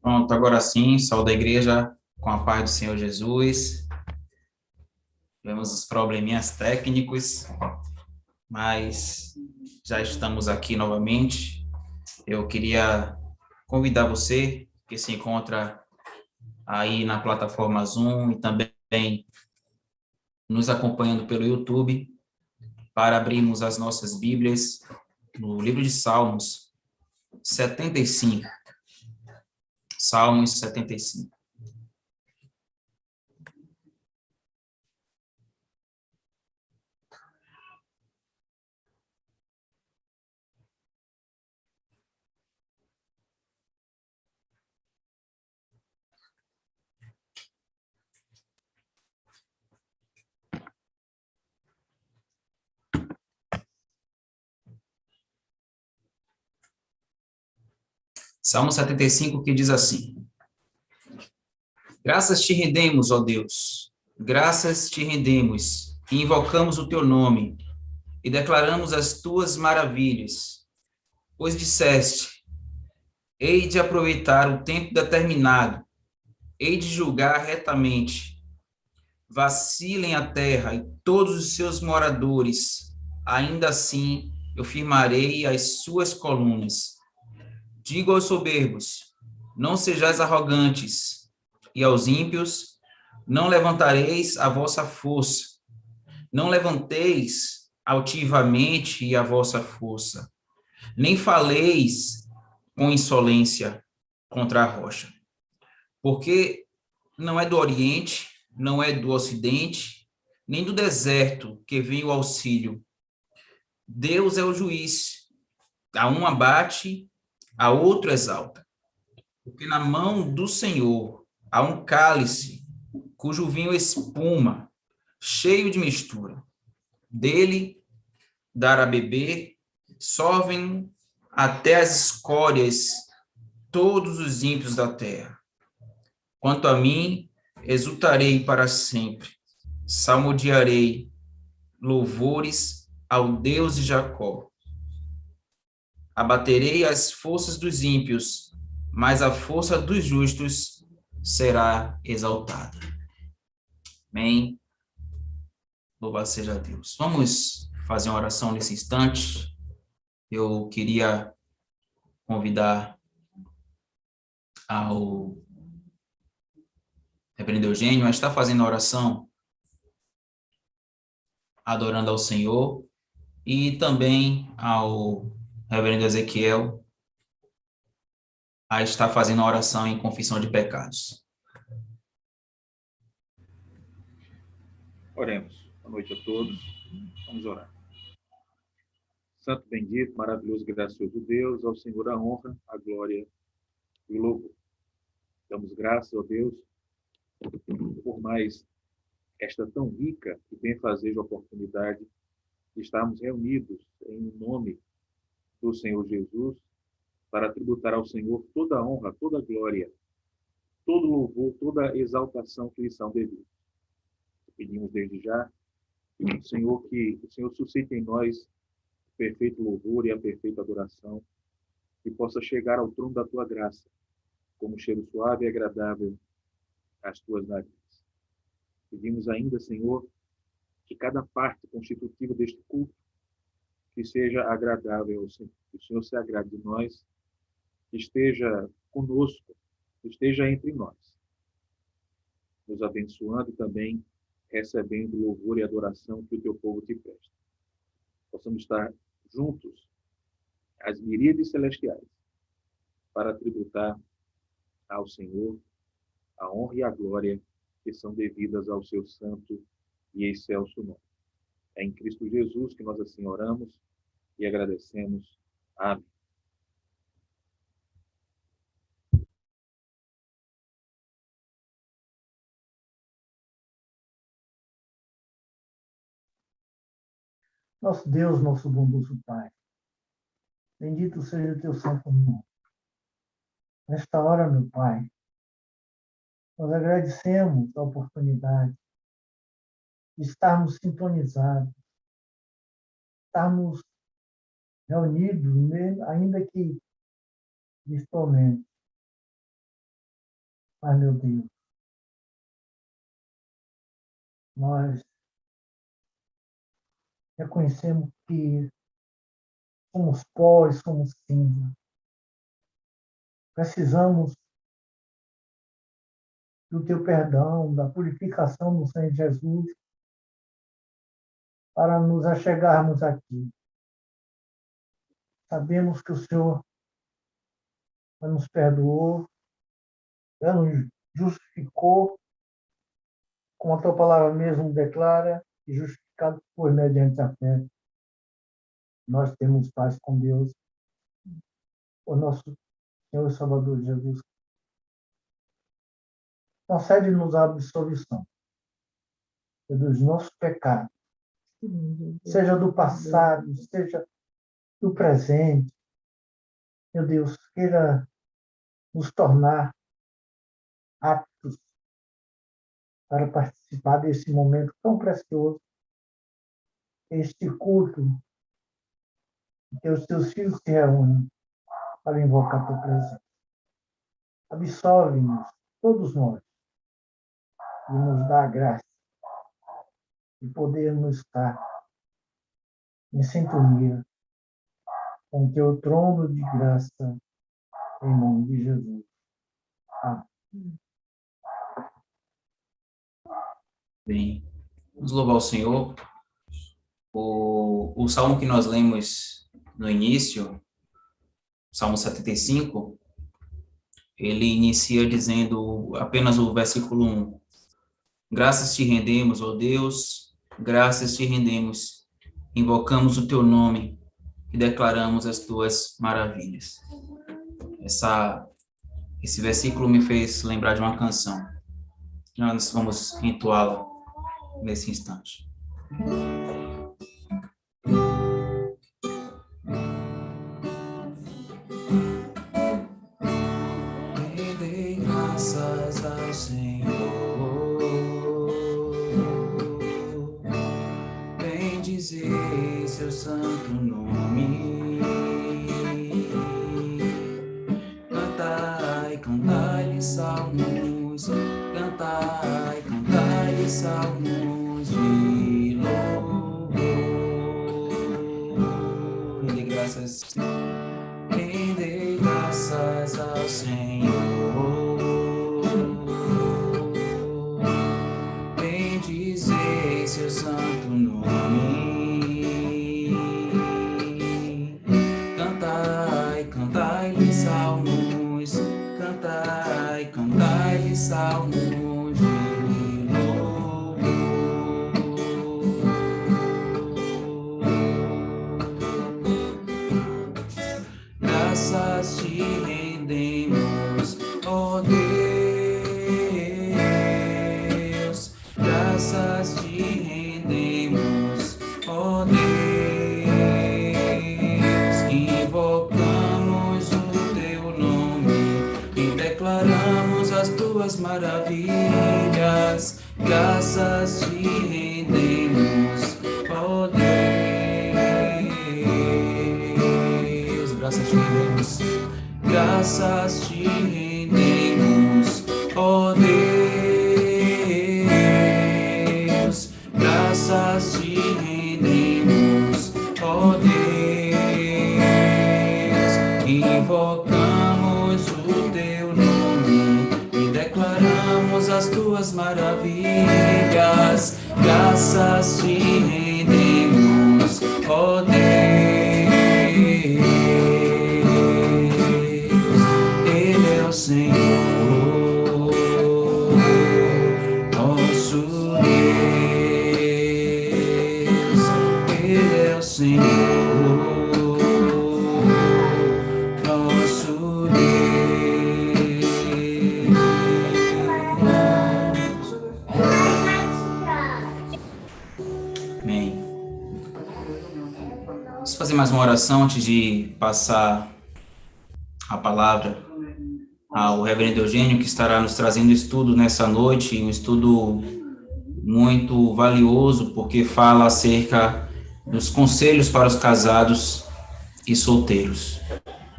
Pronto, agora sim, saúde da igreja com a paz do Senhor Jesus. Tivemos os probleminhas técnicos, mas já estamos aqui novamente. Eu queria convidar você que se encontra aí na plataforma Zoom e também nos acompanhando pelo YouTube para abrirmos as nossas Bíblias no livro de Salmos 75. Salmos 75. Salmo 75 que diz assim: Graças te rendemos, ó Deus, graças te rendemos, e invocamos o teu nome, e declaramos as tuas maravilhas, pois disseste, hei de aproveitar o tempo determinado, hei de julgar retamente. Vacilem a terra e todos os seus moradores, ainda assim eu firmarei as suas colunas. Digo aos soberbos, não sejais arrogantes, e aos ímpios, não levantareis a vossa força. Não levanteis altivamente a vossa força, nem faleis com insolência contra a rocha. Porque não é do Oriente, não é do Ocidente, nem do deserto que vem o auxílio. Deus é o juiz. A um abate, a outro exalta. Porque na mão do Senhor há um cálice, cujo vinho espuma, cheio de mistura. Dele dar a beber, sorvem até as escórias todos os ímpios da terra. Quanto a mim, exultarei para sempre, salmodiarei louvores ao Deus de Jacó. Abaterei as forças dos ímpios, mas a força dos justos será exaltada. Amém. Louvado seja Deus. Vamos fazer uma oração nesse instante. Eu queria convidar ao reverendo Eugênio a estar fazendo a oração, adorando ao Senhor, e também ao reverendo Ezequiel a estar fazendo a oração em confissão de pecados. Oremos. Boa noite a todos. Vamos orar. Santo, bendito, maravilhoso, gracioso Deus, ao Senhor a honra, a glória e o louvor. Damos graças a Deus por mais esta tão rica e benfazeja oportunidade de estarmos reunidos em nome do Senhor Jesus para tributar ao Senhor toda a honra, toda a glória, todo o louvor, toda a exaltação que lhe são devidos. Pedimos desde já, Senhor, que o Senhor suscite em nós o perfeito louvor e a perfeita adoração, que possa chegar ao trono da tua graça, como cheiro suave e agradável às tuas narinas. Pedimos ainda, Senhor, que cada parte constitutiva deste culto que seja agradável ao Senhor, que o Senhor se agrade de nós, que esteja conosco, que esteja entre nós, nos abençoando e também recebendo o louvor e adoração que o teu povo te presta. Possamos estar juntos, as miríades celestiais, para tributar ao Senhor a honra e a glória que são devidas ao seu santo e excelso nome. É em Cristo Jesus que nós assim oramos e agradecemos. Amém. Nosso Deus, nosso bondoso Pai, bendito seja o teu santo nome. Nesta hora, meu Pai, nós agradecemos a oportunidade de estarmos sintonizados, estarmos reunidos, ainda que virtualmente, Mas, meu Deus, nós reconhecemos que somos pó e somos cinza. Precisamos do teu perdão, da purificação do sangue de Jesus, para nos achegarmos aqui. Sabemos que o Senhor já nos perdoou, já nos justificou, como a tua palavra mesmo declara, e justificado por mediante a fé. Nós temos paz com Deus, o nosso Senhor e Salvador Jesus. Concede-nos a absolvição dos nossos pecados, seja do passado, seja do presente. Meu Deus, queira nos tornar aptos para participar desse momento tão precioso, este culto, em que os teus filhos se reúnem para invocar a tua presença. Absolve-nos, todos nós, e nos dá a graça de podermos estar em sintonia com o teu trono de graça, em nome de Jesus. Amém. Bem, vamos louvar o Senhor. O salmo que nós lemos no início, Salmo 75, ele inicia dizendo apenas o versículo 1. Graças te rendemos, ó Deus, graças te rendemos, invocamos o teu nome e declaramos as tuas maravilhas. Esse versículo me fez lembrar de uma canção. Nós vamos entoá-la nesse instante. Rendei graças ao Senhor, bendizei seu santo nome, cantai-lhe salmos, cantai-lhe salmos de louvor. Rendei graças ao Senhor, bendizei seu santo nome, cantai-lhe salmos, cantai-lhe salmos de louvor. Graças te rendemos, ó Deus, graças te rendemos, ó Deus, invocamos o teu nome e declaramos as tuas maravilhas. Graças te rendemos, ó Deus, graças te rendemos, graças te rendemos, ó Deus, graças te rendemos, ó Deus, invocamos o teu nome e declaramos as tuas maravilhas. Graças te rendemos, ó Deus, Ele é o Senhor, nosso Deus, Ele é o Senhor, nosso Deus. Amém. Vamos fazer mais uma oração antes de passar a palavra ao reverendo Eugênio, que estará nos trazendo estudo nessa noite, um estudo muito valioso, porque fala acerca dos conselhos para os casados e solteiros.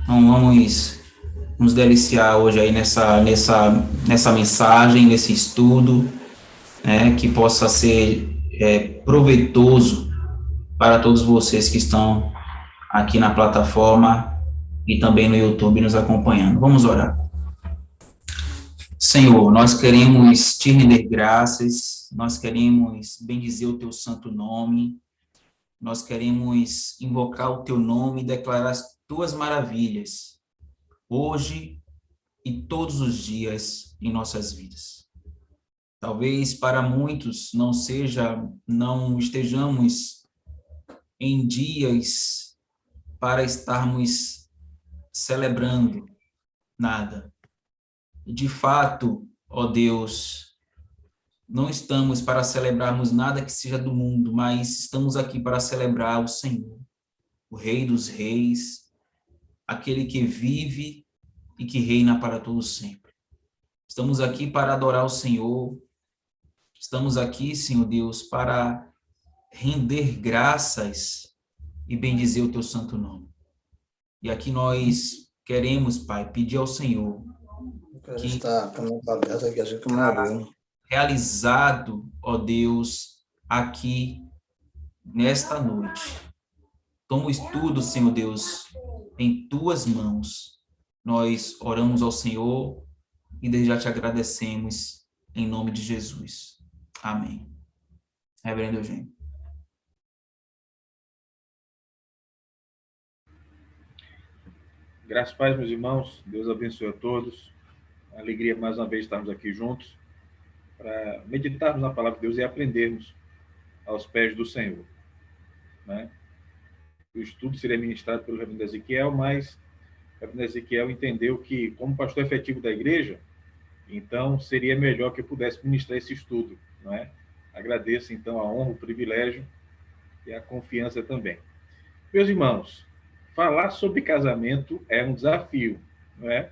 Então, vamos nos deliciar hoje aí nessa mensagem, nesse estudo, né, que possa ser proveitoso para todos vocês que estão aqui na plataforma e também no YouTube nos acompanhando. Vamos orar. Senhor, nós queremos te render graças, nós queremos bendizer o teu santo nome, nós queremos invocar o teu nome e declarar as tuas maravilhas, hoje e todos os dias em nossas vidas. Talvez para muitos não estejamos em dias para estarmos celebrando nada. De fato, ó Deus, não estamos para celebrarmos nada que seja do mundo, mas estamos aqui para celebrar o Senhor, o Rei dos Reis, aquele que vive e que reina para todos sempre. Estamos aqui para adorar o Senhor, estamos aqui, Senhor Deus, para render graças e bendizer o teu santo nome. E aqui nós queremos, Pai, pedir ao Senhor que está realizado, ó Deus, aqui nesta noite. Toma o estudo, Senhor Deus, em tuas mãos. Nós oramos ao Senhor e desde já te agradecemos em nome de Jesus. Amém. Reverendo Eugênio. Graças a Deus, meus irmãos. Deus abençoe a todos. Alegria mais uma vez estarmos aqui juntos para meditarmos na palavra de Deus e aprendermos aos pés do Senhor, né? O estudo seria ministrado pelo reverendo Ezequiel, mas o reverendo Ezequiel entendeu que, como pastor efetivo da igreja, então seria melhor que eu pudesse ministrar esse estudo, não é? Agradeço, então, a honra, o privilégio e a confiança também. Meus irmãos, falar sobre casamento é um desafio, não é?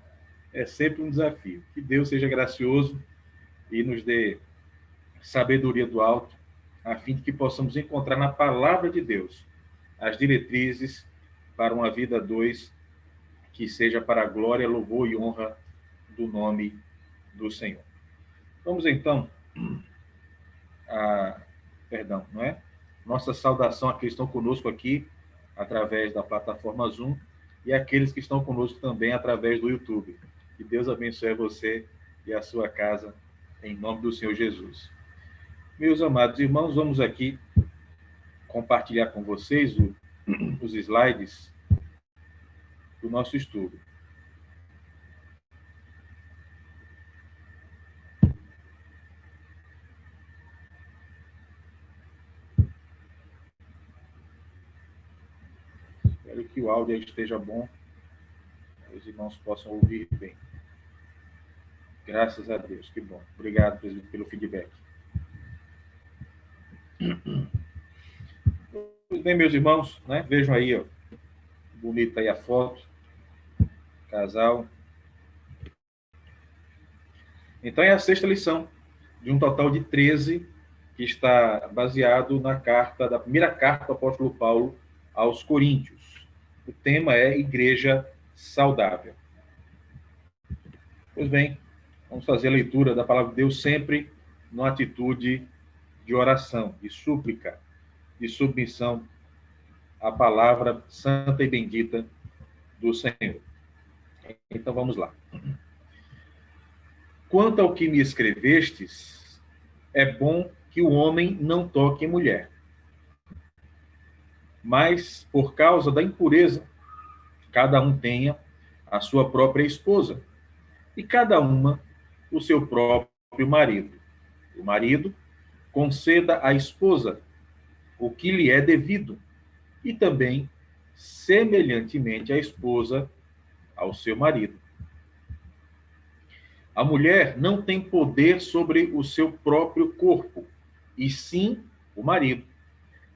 É sempre um desafio. Que Deus seja gracioso e nos dê sabedoria do alto, a fim de que possamos encontrar na palavra de Deus as diretrizes para uma vida a dois que seja para a glória, louvor e honra do nome do Senhor. Vamos então não é? Nossa saudação a que estão conosco aqui através da plataforma Zoom e aqueles que estão conosco também através do YouTube. Que Deus abençoe você e a sua casa, em nome do Senhor Jesus. Meus amados irmãos, vamos aqui compartilhar com vocês os slides do nosso estudo. Espero que o áudio esteja bom, os irmãos possam ouvir bem. Graças a Deus, que bom. Obrigado pelo feedback. Pois bem, meus irmãos, né? Vejam aí, ó, bonita aí a foto, casal. Então é a sexta lição, de um total de 13, que está baseado na primeira carta do apóstolo Paulo aos Coríntios. O tema é Igreja Saudável. Pois bem, vamos fazer a leitura da palavra de Deus sempre numa atitude de oração, de súplica, de submissão à palavra santa e bendita do Senhor. Então vamos lá. Quanto ao que me escrevestes, é bom que o homem não toque em mulher. Mas, por causa da impureza, cada um tenha a sua própria esposa, e cada uma o seu próprio marido. O marido conceda à esposa o que lhe é devido, e também, semelhantemente, a esposa ao seu marido. A mulher não tem poder sobre o seu próprio corpo, e sim o marido.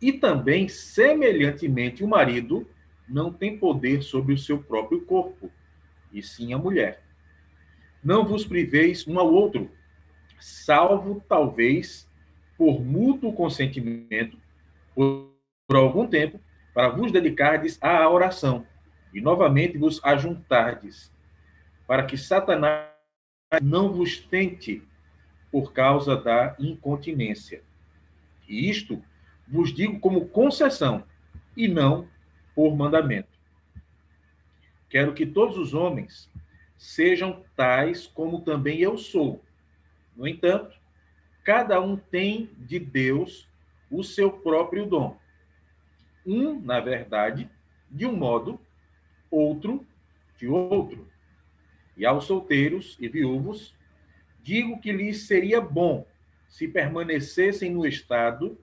E também, semelhantemente, o marido não tem poder sobre o seu próprio corpo, e sim a mulher. Não vos priveis um ao outro, salvo, talvez, por mútuo consentimento, por algum tempo, para vos dedicardes à oração, e novamente vos ajuntardes, para que Satanás não vos tente por causa da incontinência. E isto vos digo como concessão, e não por mandamento. Quero que todos os homens sejam tais como também eu sou. No entanto, cada um tem de Deus o seu próprio dom. Um, na verdade, de um modo, outro de outro. E aos solteiros e viúvos, digo que lhes seria bom se permanecessem no estado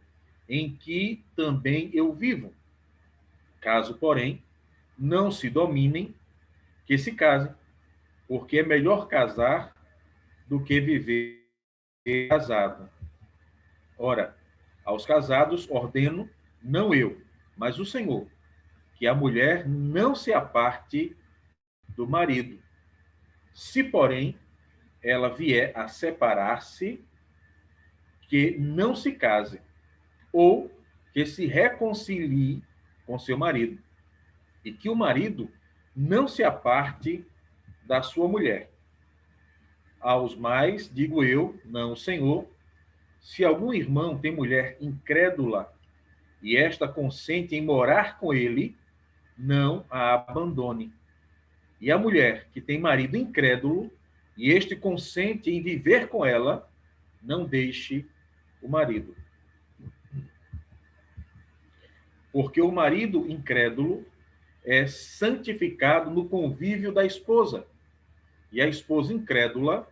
em que também eu vivo. Caso, porém, não se dominem, que se casem, porque é melhor casar do que viver casado. Ora, aos casados ordeno, não eu, mas o Senhor, que a mulher não se aparte do marido. Se, porém, ela vier a separar-se, que não se case, ou que se reconcilie com seu marido, e que o marido não se aparte da sua mulher. Aos mais, digo eu, não o Senhor, se algum irmão tem mulher incrédula e esta consente em morar com ele, não a abandone. E a mulher que tem marido incrédulo e este consente em viver com ela, não deixe o marido. Porque o marido incrédulo é santificado no convívio da esposa, e a esposa incrédula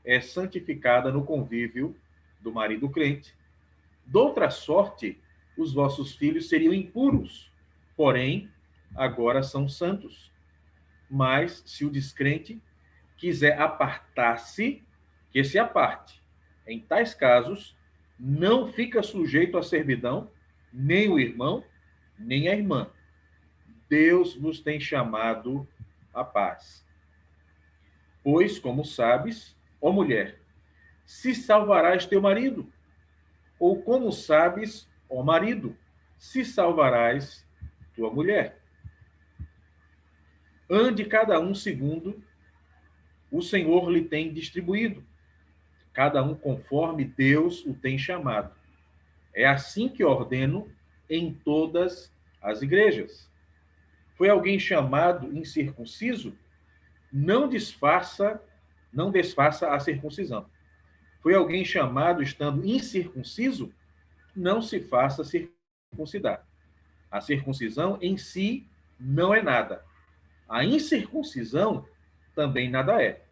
é santificada no convívio do marido crente. Doutra sorte, os vossos filhos seriam impuros, porém, agora são santos. Mas, se o descrente quiser apartar-se, que se aparte. Em tais casos, não fica sujeito à servidão, nem o irmão, nem a irmã. Deus nos tem chamado à paz. Pois, como sabes, ó mulher, se salvarás teu marido, ou como sabes, ó marido, se salvarás tua mulher. Ande cada um segundo o Senhor lhe tem distribuído, cada um conforme Deus o tem chamado. É assim que ordeno em todas as igrejas. Foi alguém chamado incircunciso? Não desfaça a circuncisão. Foi alguém chamado estando incircunciso? Não se faça circuncidar. A circuncisão em si não é nada. A incircuncisão também nada é.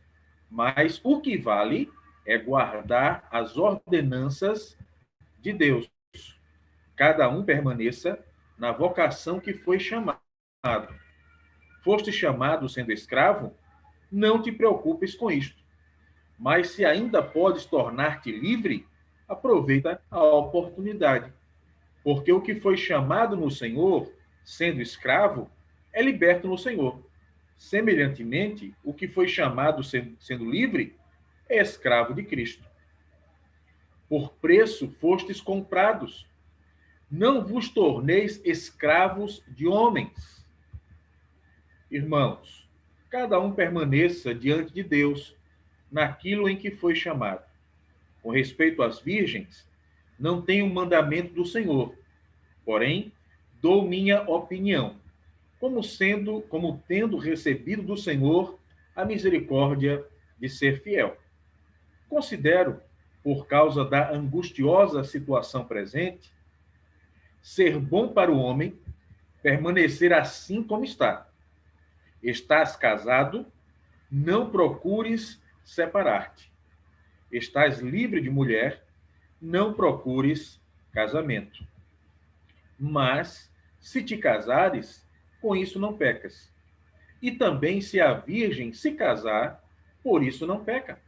Mas o que vale é guardar as ordenanças de Deus. Cada um permaneça na vocação que foi chamado. Foste chamado sendo escravo? Não te preocupes com isto. Mas se ainda podes tornar-te livre, aproveita a oportunidade. Porque o que foi chamado no Senhor, sendo escravo, é liberto no Senhor. Semelhantemente, o que foi chamado sendo livre, é escravo de Cristo. Por preço fostes comprados. Não vos torneis escravos de homens. Irmãos, cada um permaneça diante de Deus naquilo em que foi chamado. Com respeito às virgens, não tenho mandamento do Senhor, porém, dou minha opinião, como tendo recebido do Senhor a misericórdia de ser fiel. Considero, por causa da angustiosa situação presente, ser bom para o homem permanecer assim como está. Estás casado, não procures separar-te. Estás livre de mulher, não procures casamento. Mas, se te casares, com isso não pecas. E também se a virgem se casar, por isso não peca.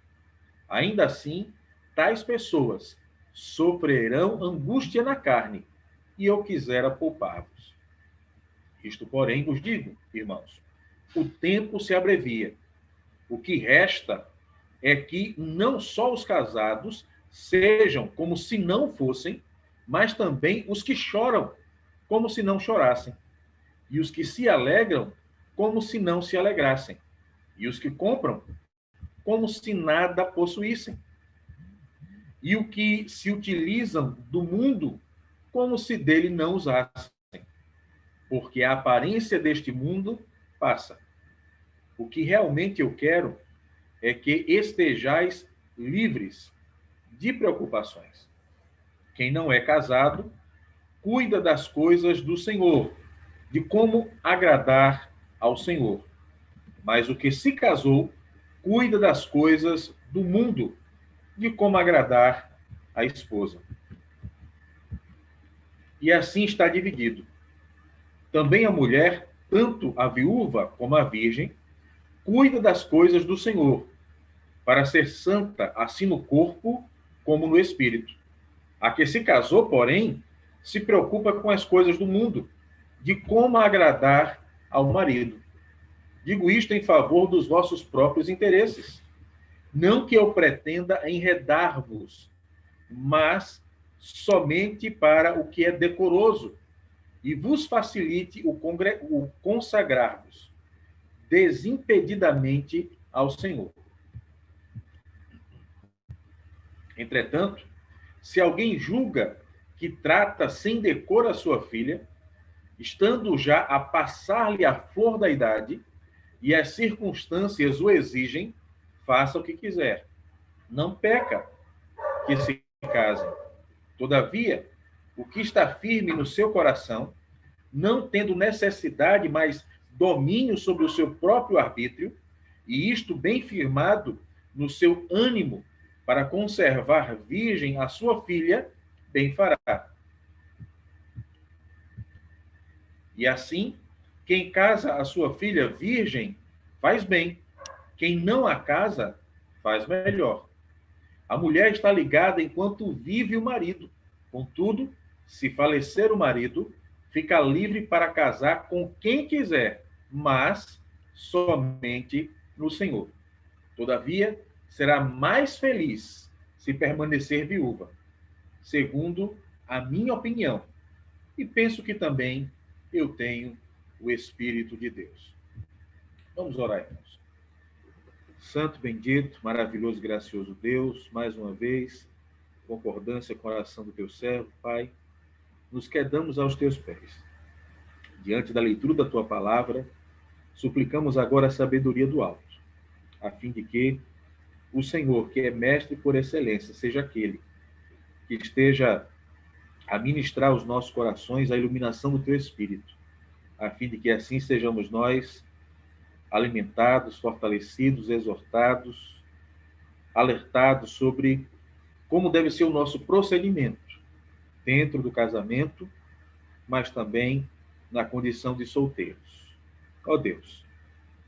Ainda assim, tais pessoas sofrerão angústia na carne, e eu quisera poupar-vos. Isto, porém, vos digo, irmãos, o tempo se abrevia. O que resta é que não só os casados sejam como se não fossem, mas também os que choram, como se não chorassem, e os que se alegram, como se não se alegrassem. e os que compram, como se nada possuíssem, e o que se utilizam do mundo, como se dele não usassem, porque a aparência deste mundo passa. O que realmente eu quero é que estejais livres de preocupações. Quem não é casado, cuida das coisas do Senhor, de como agradar ao Senhor. Mas o que se casou, cuida das coisas do mundo, de como agradar a esposa. E assim está dividido. Também a mulher, tanto a viúva como a virgem, cuida das coisas do Senhor, para ser santa, assim no corpo como no espírito. A que se casou, porém, se preocupa com as coisas do mundo, de como agradar ao marido. Digo isto em favor dos vossos próprios interesses. Não que eu pretenda enredar-vos, mas somente para o que é decoroso, e vos facilite o consagrar-vos desimpedidamente ao Senhor. Entretanto, se alguém julga que trata sem decoro a sua filha, estando já a passar-lhe a flor da idade, e as circunstâncias o exigem, faça o que quiser. Não peca que se casem. Todavia, o que está firme no seu coração, não tendo necessidade, mas domínio sobre o seu próprio arbítrio, e isto bem firmado no seu ânimo, para conservar virgem a sua filha, bem fará. E assim, quem casa a sua filha virgem, faz bem. Quem não a casa, faz melhor. A mulher está ligada enquanto vive o marido. Contudo, se falecer o marido, fica livre para casar com quem quiser, mas somente no Senhor. Todavia, será mais feliz se permanecer viúva, segundo a minha opinião. E penso que também eu tenho o Espírito de Deus. Vamos orar, irmãos. Santo, bendito, maravilhoso, gracioso Deus, mais uma vez, concordância com a oração do teu servo, Pai, nos quedamos aos teus pés. Diante da leitura da tua palavra, suplicamos agora a sabedoria do alto, a fim de que o Senhor, que é mestre por excelência, seja aquele que esteja a ministrar aos nossos corações a iluminação do teu Espírito, a fim de que assim sejamos nós alimentados, fortalecidos, exortados, alertados sobre como deve ser o nosso procedimento dentro do casamento, mas também na condição de solteiros. Ó Deus,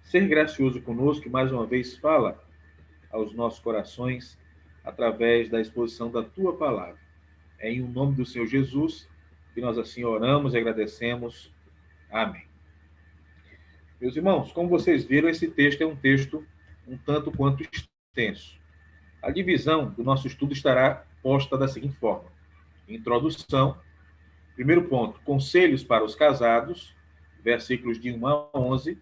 ser gracioso conosco e mais uma vez fala aos nossos corações através da exposição da tua palavra. É em nome do Senhor Jesus que nós assim oramos e agradecemos. Amém. Meus irmãos, como vocês viram, esse texto é um texto um tanto quanto extenso. A divisão do nosso estudo estará posta da seguinte forma: introdução, primeiro ponto, conselhos para os casados, versículos de 1 a 11.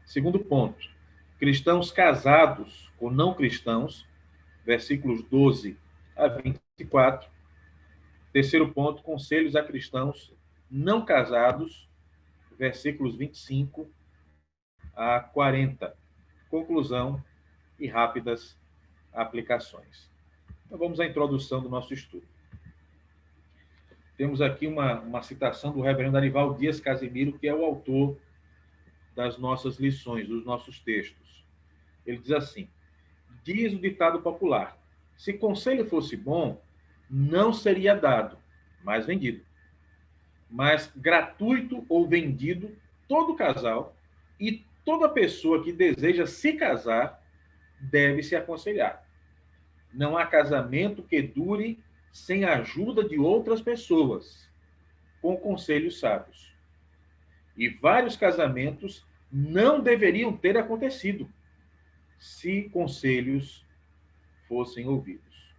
Segundo ponto, cristãos casados com não cristãos, versículos 12 a 24. Terceiro ponto, conselhos a cristãos não casados, versículos 25 a 40. Conclusão e rápidas aplicações. Então vamos à introdução do nosso estudo. Temos aqui uma citação do reverendo Arival Dias Casimiro, que é o autor das nossas lições, dos nossos textos. Ele diz assim: diz o ditado popular, se conselho fosse bom, não seria dado, mas vendido. Mas gratuito ou vendido, todo casal e toda pessoa que deseja se casar deve se aconselhar. Não há casamento que dure sem a ajuda de outras pessoas, com conselhos sábios. E vários casamentos não deveriam ter acontecido se conselhos fossem ouvidos.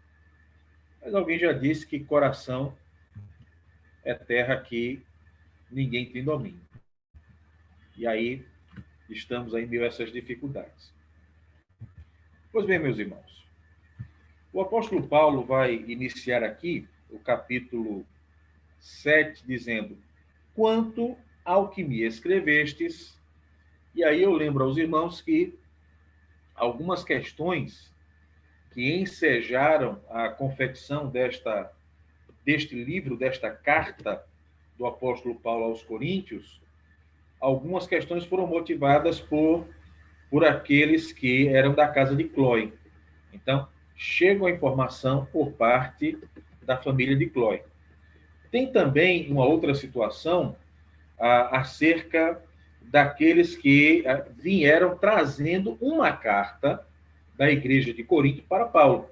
Mas alguém já disse que coração é terra que ninguém tem domínio. E aí estamos aí em meio a essas dificuldades. Pois bem, meus irmãos, o apóstolo Paulo vai iniciar aqui o capítulo 7, dizendo: quanto ao que me escrevestes. E aí eu lembro aos irmãos que algumas questões que ensejaram a confecção deste livro, desta carta do apóstolo Paulo aos Coríntios, algumas questões foram motivadas por aqueles que eram da casa de Cloé. Então, chega a informação por parte da família de Cloé. Tem também uma outra situação acerca daqueles que vieram trazendo uma carta da igreja de Corinto para Paulo.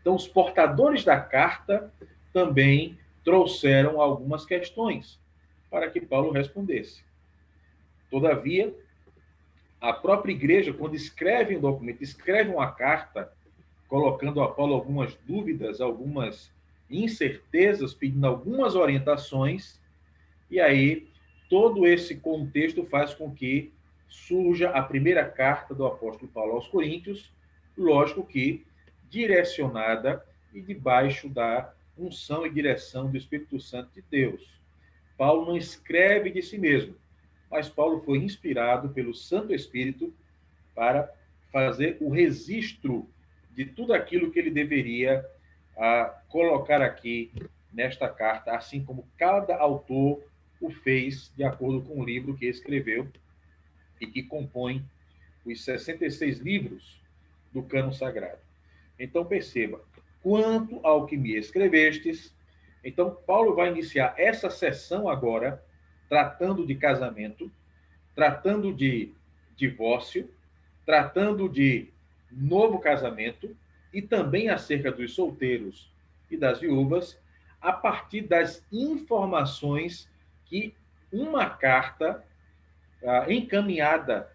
Então, os portadores da carta também trouxeram algumas questões para que Paulo respondesse. Todavia, a própria igreja, quando escreve um documento, escreve uma carta, colocando a Paulo algumas dúvidas, algumas incertezas, pedindo algumas orientações, e aí todo esse contexto faz com que surja a primeira carta do apóstolo Paulo aos Coríntios, lógico que direcionada e debaixo da unção e direção do Espírito Santo de Deus. Paulo não escreve de si mesmo, mas Paulo foi inspirado pelo Santo Espírito para fazer o registro de tudo aquilo que ele deveria colocar aqui nesta carta, assim como cada autor o fez de acordo com o livro que escreveu e que compõe os 66 livros do cânon sagrado. Então, perceba, quanto ao que me escrevestes, então Paulo vai iniciar essa sessão agora, tratando de casamento, tratando de divórcio, tratando de novo casamento e também acerca dos solteiros e das viúvas, a partir das informações que uma carta encaminhada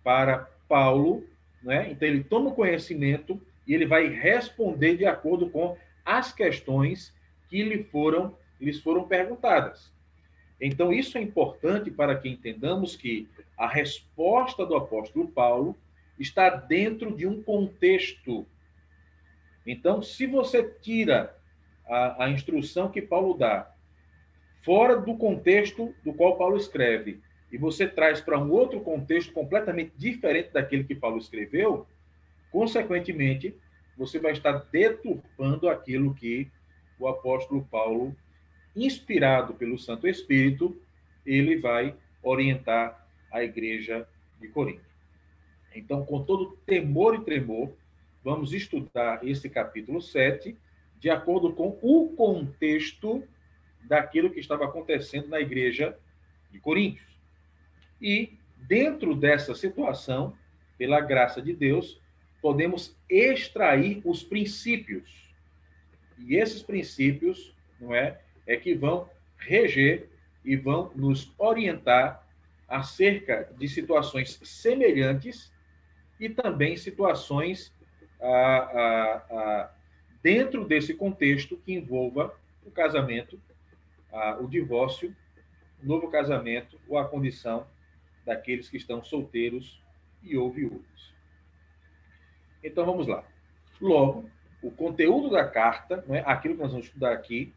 para Paulo, né? Então ele toma conhecimento e ele vai responder de acordo com as questões que lhes foram perguntadas. Então isso é importante para que entendamos que a resposta do apóstolo Paulo está dentro de um contexto. Então, se você tira a instrução que Paulo dá fora do contexto do qual Paulo escreve, e você traz para um outro contexto completamente diferente daquele que Paulo escreveu, consequentemente, você vai estar deturpando aquilo que o apóstolo Paulo, inspirado pelo Santo Espírito, ele vai orientar a igreja de Corinto. Então, com todo temor e tremor, vamos estudar esse capítulo 7, de acordo com o contexto daquilo que estava acontecendo na igreja de Coríntios. E, dentro dessa situação, pela graça de Deus, podemos extrair os princípios. E esses princípios, não é que vão reger e vão nos orientar acerca de situações semelhantes e também situações dentro desse contexto que envolva o casamento, o divórcio, o novo casamento ou a condição daqueles que estão solteiros e ou viúvos. Então, vamos lá. Logo, o conteúdo da carta, não é, aquilo que nós vamos estudar aqui,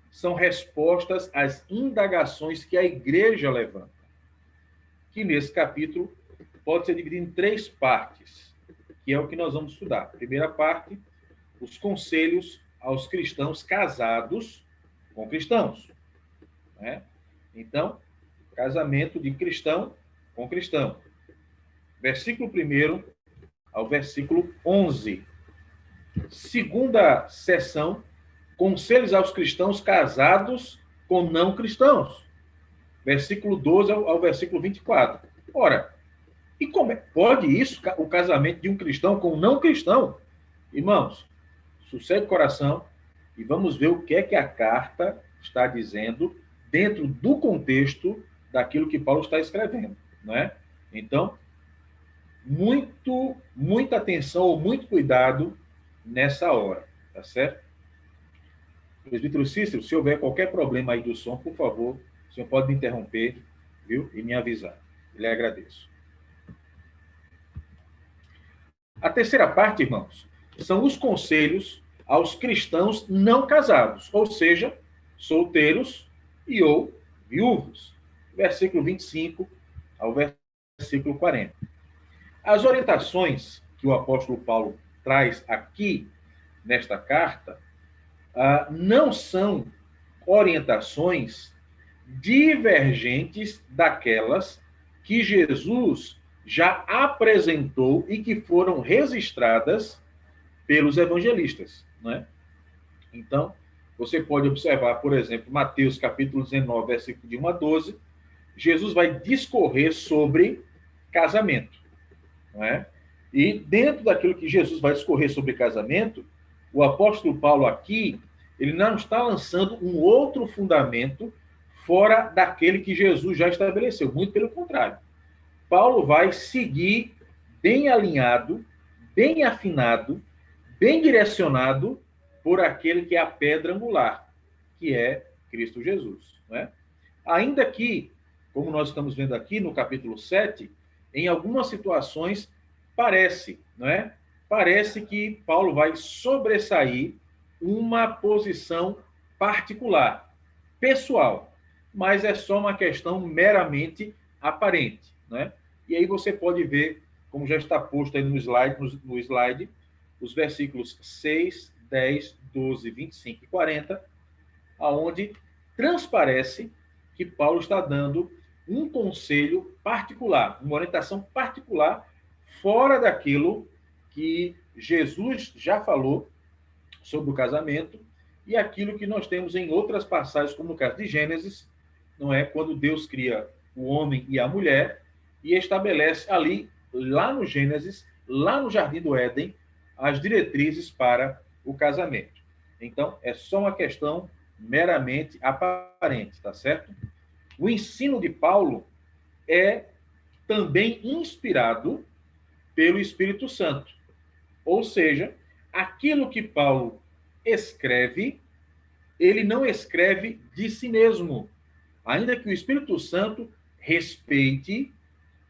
são respostas às indagações que a igreja levanta, que nesse capítulo pode ser dividido em 3 partes, que é o que nós vamos estudar. A primeira parte, os conselhos aos cristãos casados com cristãos. Né? Então, casamento de cristão com cristão. Versículo 1 ao versículo 11. Segunda sessão, conselhos aos cristãos casados com não cristãos. Versículo 12 ao versículo 24. Ora, e como pode isso, o casamento de um cristão com um não cristão? Irmãos, sossegue o coração e vamos ver o que é que a carta está dizendo dentro do contexto daquilo que Paulo está escrevendo, não é? Então, muita atenção ou muito cuidado nessa hora, tá certo? Presbítero Cícero, se houver qualquer problema aí do som, por favor, o senhor pode me interromper, viu? E me avisar. Eu lhe agradeço. A terceira parte, irmãos, são os conselhos aos cristãos não casados, ou seja, solteiros e ou viúvos. Versículo 25 ao versículo 40. As orientações que o apóstolo Paulo traz aqui nesta carta não são orientações divergentes daquelas que Jesus já apresentou e que foram registradas pelos evangelistas, né? Então, você pode observar, por exemplo, Mateus capítulo 19, versículo de 1 a 12, Jesus vai discorrer sobre casamento, não é? E dentro daquilo que Jesus vai discorrer sobre casamento, o apóstolo Paulo aqui, ele não está lançando um outro fundamento fora daquele que Jesus já estabeleceu, muito pelo contrário. Paulo vai seguir bem alinhado, bem afinado, bem direcionado por aquele que é a pedra angular, que é Cristo Jesus, né? Ainda que, como nós estamos vendo aqui no capítulo 7, em algumas situações parece, não é? Parece que Paulo vai sobressair uma posição particular, pessoal, mas é só uma questão meramente aparente, né? E aí você pode ver, como já está posto aí no slide, os versículos 6, 10, 12, 25 e 40, aonde transparece que Paulo está dando um conselho particular, uma orientação particular, fora daquilo que Jesus já falou sobre o casamento e aquilo que nós temos em outras passagens, como no caso de Gênesis, não é? Quando Deus cria o homem e a mulher e estabelece ali, lá no Gênesis, lá no Jardim do Éden, as diretrizes para o casamento. Então, é só uma questão meramente aparente, tá certo? O ensino de Paulo é também inspirado pelo Espírito Santo. Ou seja, aquilo que Paulo escreve, ele não escreve de si mesmo. Ainda que o Espírito Santo respeite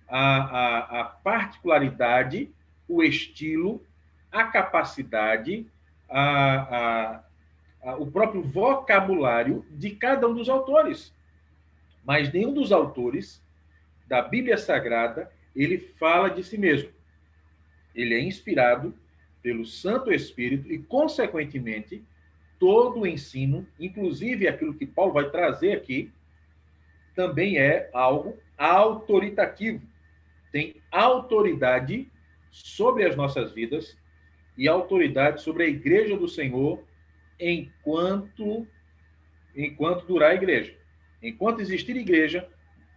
a particularidade, o estilo, a capacidade, o próprio vocabulário de cada um dos autores. Mas nenhum dos autores da Bíblia Sagrada, ele fala de si mesmo. Ele é inspirado pelo Santo Espírito e, consequentemente, todo o ensino, inclusive aquilo que Paulo vai trazer aqui, também é algo autoritativo. Tem autoridade sobre as nossas vidas e autoridade sobre a igreja do Senhor enquanto durar a igreja. Enquanto existir igreja,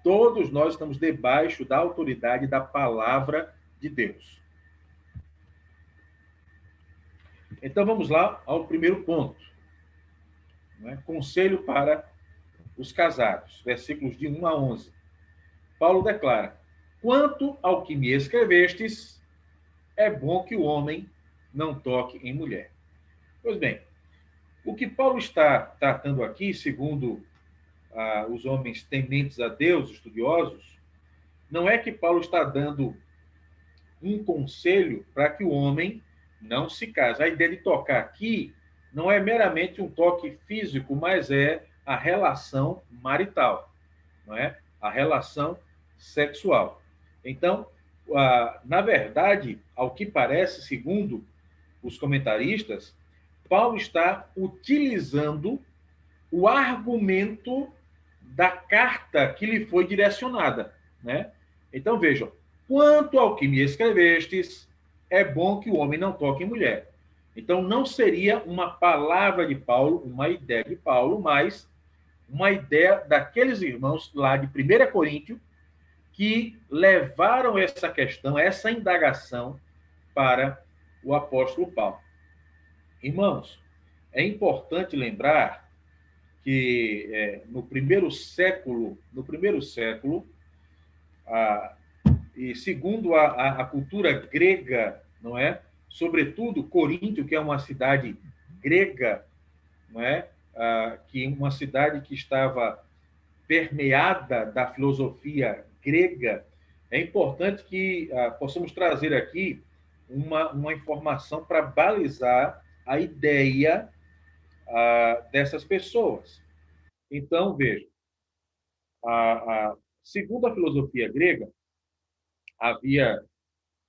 todos nós estamos debaixo da autoridade da palavra de Deus. Então, vamos lá ao primeiro ponto. Né? Conselho para os casados, versículos de 1 a 11. Paulo declara: quanto ao que me escrevestes, é bom que o homem não toque em mulher. Pois bem, o que Paulo está tratando aqui, segundo os homens tementes a Deus, estudiosos, não é que Paulo está dando um conselho para que o homem não se case. A ideia de tocar aqui não é meramente um toque físico, mas é a relação marital, não é? A relação sexual. Então, na verdade, ao que parece, segundo os comentaristas, Paulo está utilizando o argumento da carta que lhe foi direcionada, né? Então, vejam, quanto ao que me escrevestes, é bom que o homem não toque em mulher. Então, não seria uma palavra de Paulo, uma ideia de Paulo, mas uma ideia daqueles irmãos lá de 1 Coríntios que levaram essa questão, essa indagação para o apóstolo Paulo. Irmãos, é importante lembrar que no primeiro século, e segundo a cultura grega, não é? Sobretudo Coríntio, que é uma cidade grega, não é? Que uma cidade que estava permeada da filosofia grega, é importante que possamos trazer aqui uma informação para balizar a ideia dessas pessoas. Então, veja, segundo a filosofia grega, havia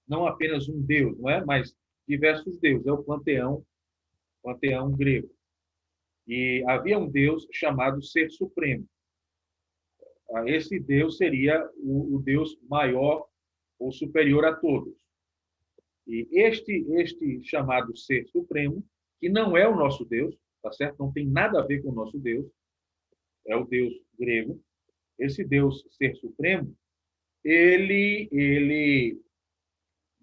não apenas um deus, não é? Mas diversos deuses, é o panteão grego. E havia um deus chamado Ser Supremo. Esse deus seria o deus maior ou superior a todos. E este chamado Ser Supremo, que não é o nosso Deus, tá certo? Não tem nada a ver com o nosso Deus, é o Deus grego. Esse Deus Ser Supremo, ele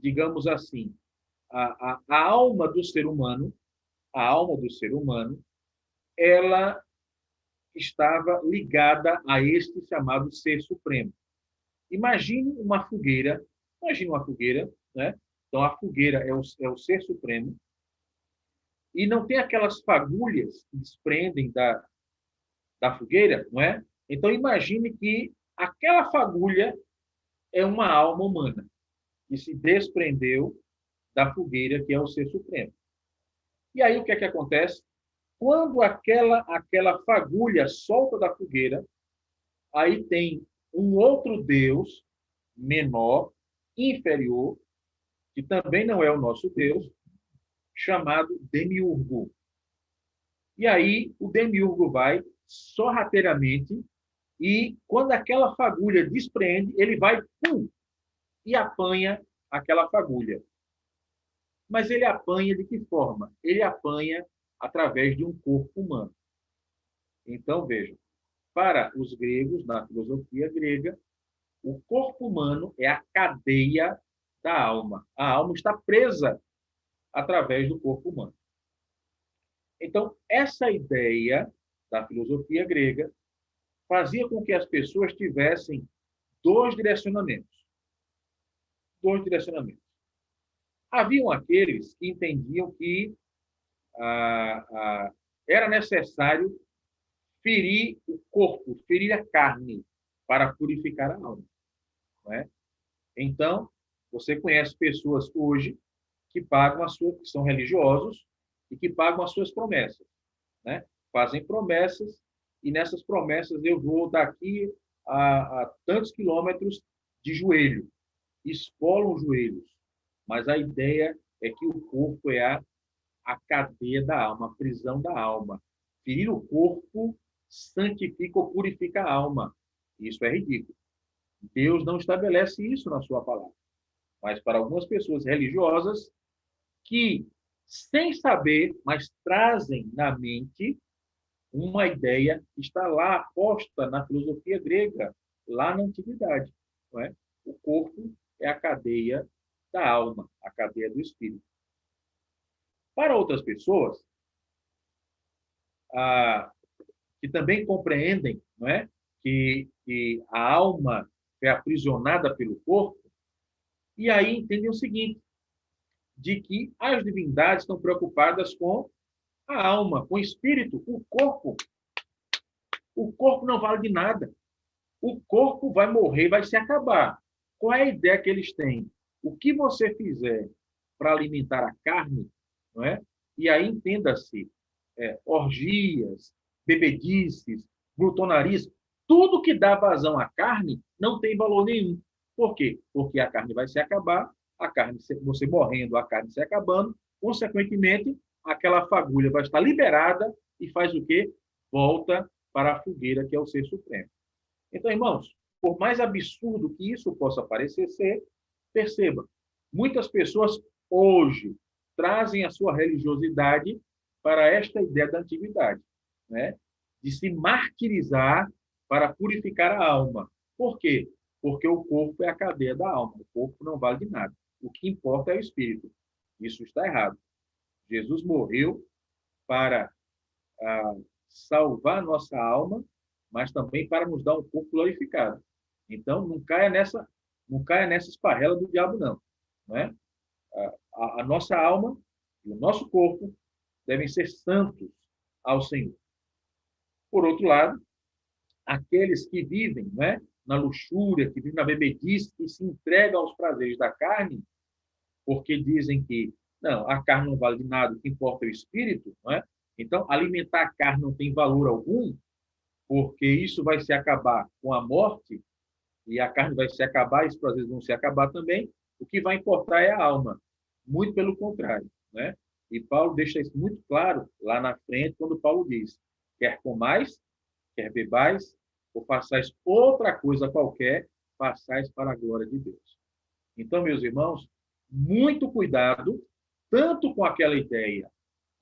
digamos assim, a alma do ser humano, ela estava ligada a este chamado Ser Supremo. Imagine uma fogueira, né? Então a fogueira é o Ser Supremo, e não tem aquelas fagulhas que desprendem da fogueira, não é? Então imagine que aquela fagulha é uma alma humana que se desprendeu da fogueira, que é o Ser Supremo. E aí o que é que acontece? Quando aquela fagulha solta da fogueira, aí tem um outro Deus menor, inferior, que também não é o nosso Deus, chamado Demiurgo. E aí o Demiurgo vai sorrateiramente e quando aquela fagulha desprende, ele vai e apanha aquela fagulha. Mas ele apanha de que forma? Ele apanha através de um corpo humano. Então, vejam, para os gregos, na filosofia grega, o corpo humano é a cadeia da alma. A alma está presa através do corpo humano. Então, essa ideia da filosofia grega fazia com que as pessoas tivessem dois direcionamentos. Haviam aqueles que entendiam que era necessário ferir o corpo, ferir a carne, para purificar a alma. Não é? Então, você conhece pessoas hoje que são religiosos e que pagam as suas promessas. Né? Fazem promessas e nessas promessas eu vou daqui a tantos quilômetros de joelho, esfolam os joelhos, mas a ideia é que o corpo é a cadeia da alma, a prisão da alma. Ferir o corpo santifica ou purifica a alma. Isso é ridículo. Deus não estabelece isso na sua palavra. Mas para algumas pessoas religiosas que, sem saber, mas trazem na mente uma ideia que está lá posta na filosofia grega, lá na antiguidade. Não é? O corpo é a cadeia da alma, a cadeia do espírito. Para outras pessoas, que também compreendem, não é, que a alma é aprisionada pelo corpo, e aí entendem o seguinte, de que as divindades estão preocupadas com a alma, com o espírito, o corpo. O corpo não vale de nada. O corpo vai morrer, vai se acabar. Qual é a ideia que eles têm? O que você fizer para alimentar a carne, não é? E aí entenda-se, orgias, bebedices, glutonarias, tudo que dá vazão à carne não tem valor nenhum. Por quê? Porque a carne vai se acabar, você morrendo, a carne se acabando, consequentemente, aquela fagulha vai estar liberada e faz o quê? Volta para a fogueira, que é o Ser Supremo. Então, irmãos, por mais absurdo que isso possa parecer ser, perceba, muitas pessoas hoje trazem a sua religiosidade para esta ideia da antiguidade, né? De se martirizar para purificar a alma. Por quê? Porque o corpo é a cadeia da alma. O corpo não vale de nada. O que importa é o espírito. Isso está errado. Jesus morreu para salvar nossa alma, mas também para nos dar um corpo glorificado. Então, não caia nessa esparrela do diabo, não é? A nossa alma e o nosso corpo devem ser santos ao Senhor. Por outro lado, aqueles que vivem, na luxúria, que vivem na bebedice, que se entregam aos prazeres da carne, porque dizem que não, a carne não vale de nada, o que importa é o espírito, não é? Então, alimentar a carne não tem valor algum, porque isso vai se acabar com a morte, e a carne vai se acabar, isso às vezes vão se acabar também, o que vai importar é a alma. Muito pelo contrário, né? E Paulo deixa isso muito claro lá na frente, quando Paulo diz: quer comais, quer bebais, ou façais outra coisa qualquer, façais para a glória de Deus. Então, meus irmãos, muito cuidado, tanto com aquela ideia,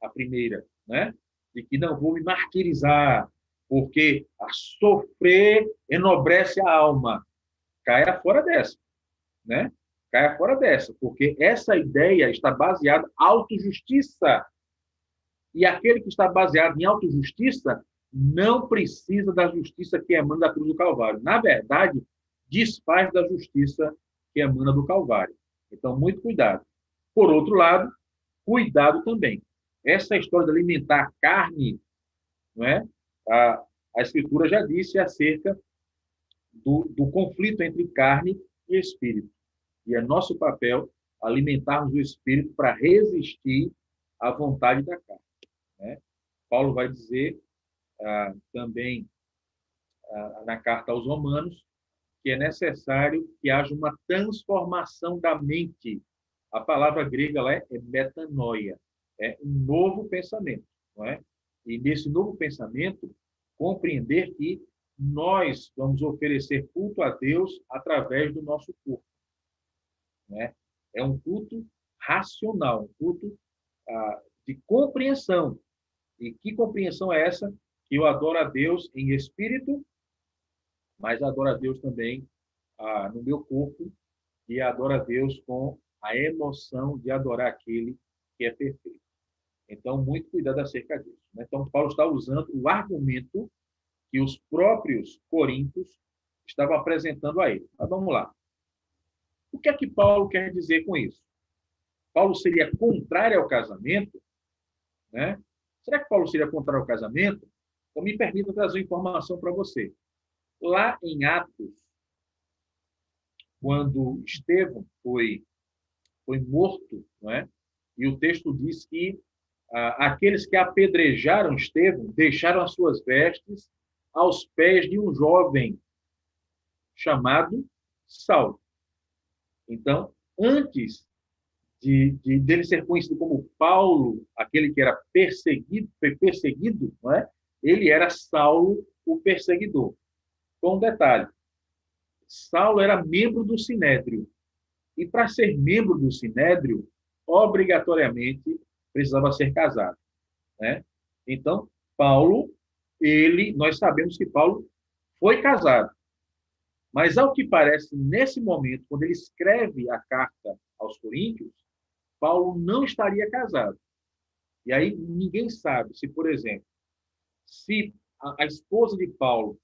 a primeira, né? De que não vou me martirizar, porque a sofrer enobrece a alma. Caia fora dessa, né? Caia fora dessa, porque essa ideia está baseada em autojustiça. E aquele que está baseado em autojustiça não precisa da justiça que emana da cruz do Calvário. Na verdade, desfaz da justiça que emana do Calvário. Então, muito cuidado. Por outro lado, cuidado também. Essa história de alimentar a carne, não é? A Escritura já disse acerca do conflito entre carne e espírito. E é nosso papel alimentarmos o espírito para resistir à vontade da carne, né? Paulo vai dizer também na carta aos Romanos que é necessário que haja uma transformação da mente. A palavra grega lá é metanoia, é um novo pensamento, não é? E nesse novo pensamento, compreender que nós vamos oferecer culto a Deus através do nosso corpo, né? É um culto racional, um culto de compreensão. E que compreensão é essa? Que eu adoro a Deus em espírito, mas adoro a Deus também no meu corpo, e adoro a Deus com a emoção de adorar aquele que é perfeito. Então, muito cuidado acerca disso, né? Então, Paulo está usando o argumento que os próprios coríntios estavam apresentando a ele. Mas vamos lá. O que é que Paulo quer dizer com isso? Paulo seria contrário ao casamento, né? Será que Paulo seria contrário ao casamento? Então, me permita trazer uma informação para você. Lá em Atos, quando Estevão foi morto, não é? E o texto diz que aqueles que apedrejaram Estevão deixaram as suas vestes aos pés de um jovem chamado Saulo. Então, antes dele ser conhecido como Paulo, aquele que era perseguido, foi perseguido, não é? Ele era Saulo, o perseguidor. Com um detalhe, Saulo era membro do Sinédrio. E para ser membro do Sinédrio, obrigatoriamente precisava ser casado, né? Então, Paulo, nós sabemos que Paulo foi casado. Mas, ao que parece, nesse momento, quando ele escreve a carta aos Coríntios, Paulo não estaria casado. E aí ninguém sabe se, por exemplo, se a esposa de Paulo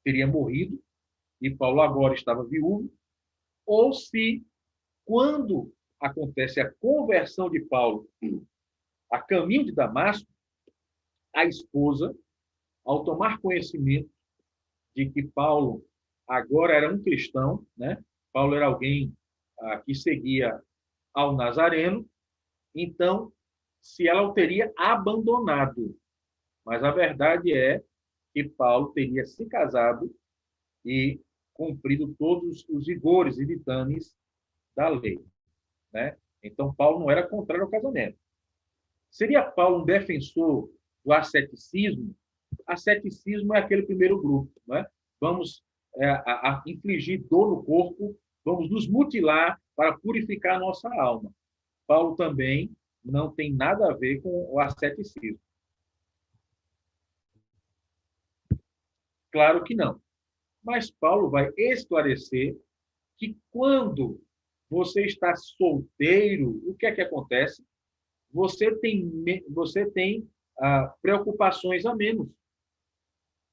teria morrido e Paulo agora estava viúvo, ou se, quando acontece a conversão de Paulo a caminho de Damasco, a esposa, ao tomar conhecimento de que Paulo agora era um cristão, né? Paulo era alguém que seguia ao Nazareno, então, se ela o teria abandonado. Mas a verdade é que Paulo teria se casado e cumprido todos os rigores e ditames da lei, né? Então, Paulo não era contrário ao casamento. Seria Paulo um defensor do asceticismo? Asceticismo é aquele primeiro grupo, né? Vamos infligir dor no corpo, vamos nos mutilar para purificar a nossa alma. Paulo também não tem nada a ver com o asceticismo. Claro que não. Mas Paulo vai esclarecer que quando você está solteiro, o que é que acontece? Você tem preocupações a menos.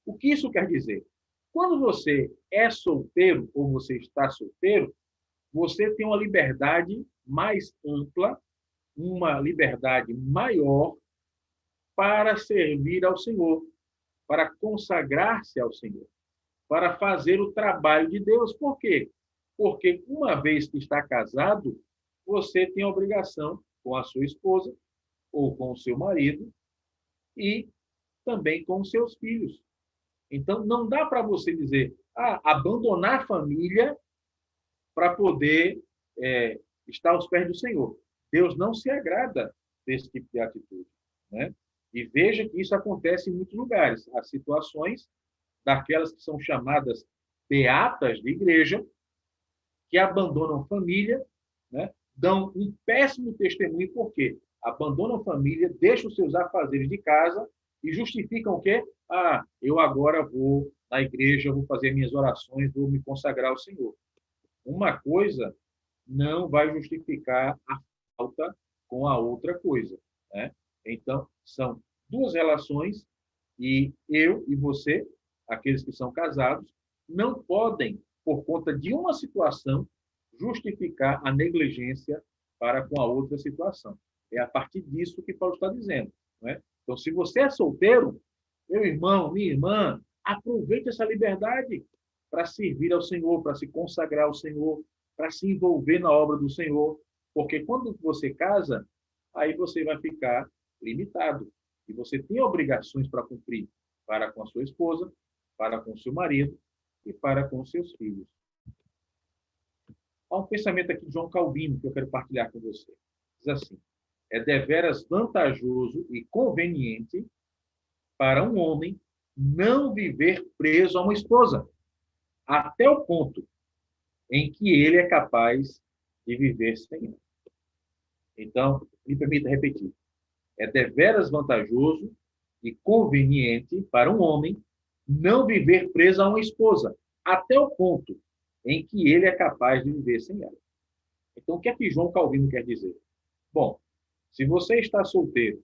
O que isso quer dizer? Quando você é solteiro ou você está solteiro, você tem uma liberdade mais ampla, uma liberdade maior para servir ao Senhor, para consagrar-se ao Senhor, para fazer o trabalho de Deus. Por quê? Porque uma vez que está casado, você tem a obrigação com a sua esposa ou com o seu marido e também com os seus filhos. Então, não dá para você dizer, abandonar a família para poder estar aos pés do Senhor. Deus não se agrada desse tipo de atitude, né? E veja que isso acontece em muitos lugares. Há situações daquelas que são chamadas beatas de igreja, que abandonam família, né? Dão um péssimo testemunho, por quê? Abandonam família, deixam os seus afazeres de casa e justificam o quê? Eu agora vou na igreja, vou fazer minhas orações, vou me consagrar ao Senhor. Uma coisa não vai justificar a falta com a outra coisa, né? Então, são duas relações e eu e você, aqueles que são casados, não podem, por conta de uma situação, justificar a negligência para com a outra situação. É a partir disso que Paulo está dizendo, né? Então, se você é solteiro, meu irmão, minha irmã, aproveite essa liberdade para servir ao Senhor, para se consagrar ao Senhor, para se envolver na obra do Senhor, porque quando você casa, aí você vai ficar limitado e você tem obrigações para cumprir para com a sua esposa, para com o seu marido e para com os seus filhos. Há um pensamento aqui de João Calvino que eu quero partilhar com você. Diz assim: é deveras vantajoso e conveniente para um homem não viver preso a uma esposa, até o ponto em que ele é capaz de viver sem ela. Então, me permita repetir. É deveras vantajoso e conveniente para um homem não viver preso a uma esposa, até o ponto em que ele é capaz de viver sem ela. Então, o que é que João Calvino quer dizer? Bom, se você está solteiro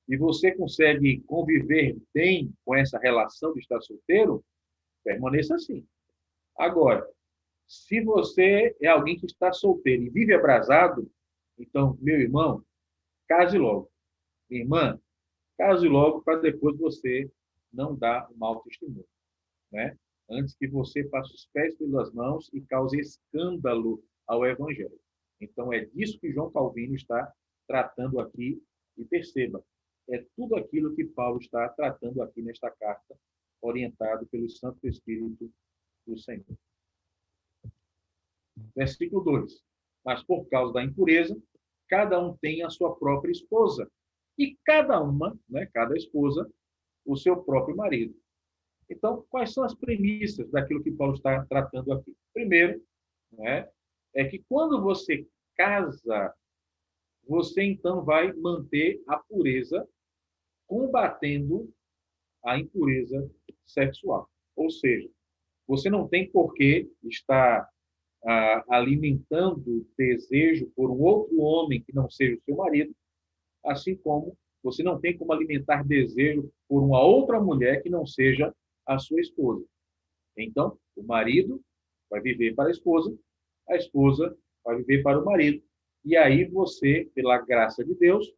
e você consegue conviver bem com essa relação de estar solteiro, permaneça assim. Agora, se você é alguém que está solteiro e vive abrasado, então, meu irmão, case logo. Minha irmã, case logo para depois você não dar um mau testemunho, né? Antes que você passe os pés pelas mãos e cause escândalo ao Evangelho. Então, é disso que João Calvino está tratando aqui. E perceba, é tudo aquilo que Paulo está tratando aqui nesta carta, orientado pelo Santo Espírito do Senhor. Versículo 2. Mas por causa da impureza, cada um tem a sua própria esposa, e cada uma, né, cada esposa, o seu próprio marido. Então, quais são as premissas daquilo que Paulo está tratando aqui? Primeiro, né, é que quando você casa, você então vai manter a pureza, combatendo a impureza sexual. Ou seja, você não tem por que estar alimentando desejo por um outro homem que não seja o seu marido, assim como você não tem como alimentar desejo por uma outra mulher que não seja a sua esposa. Então, o marido vai viver para a esposa vai viver para o marido, e aí você, pela graça de Deus,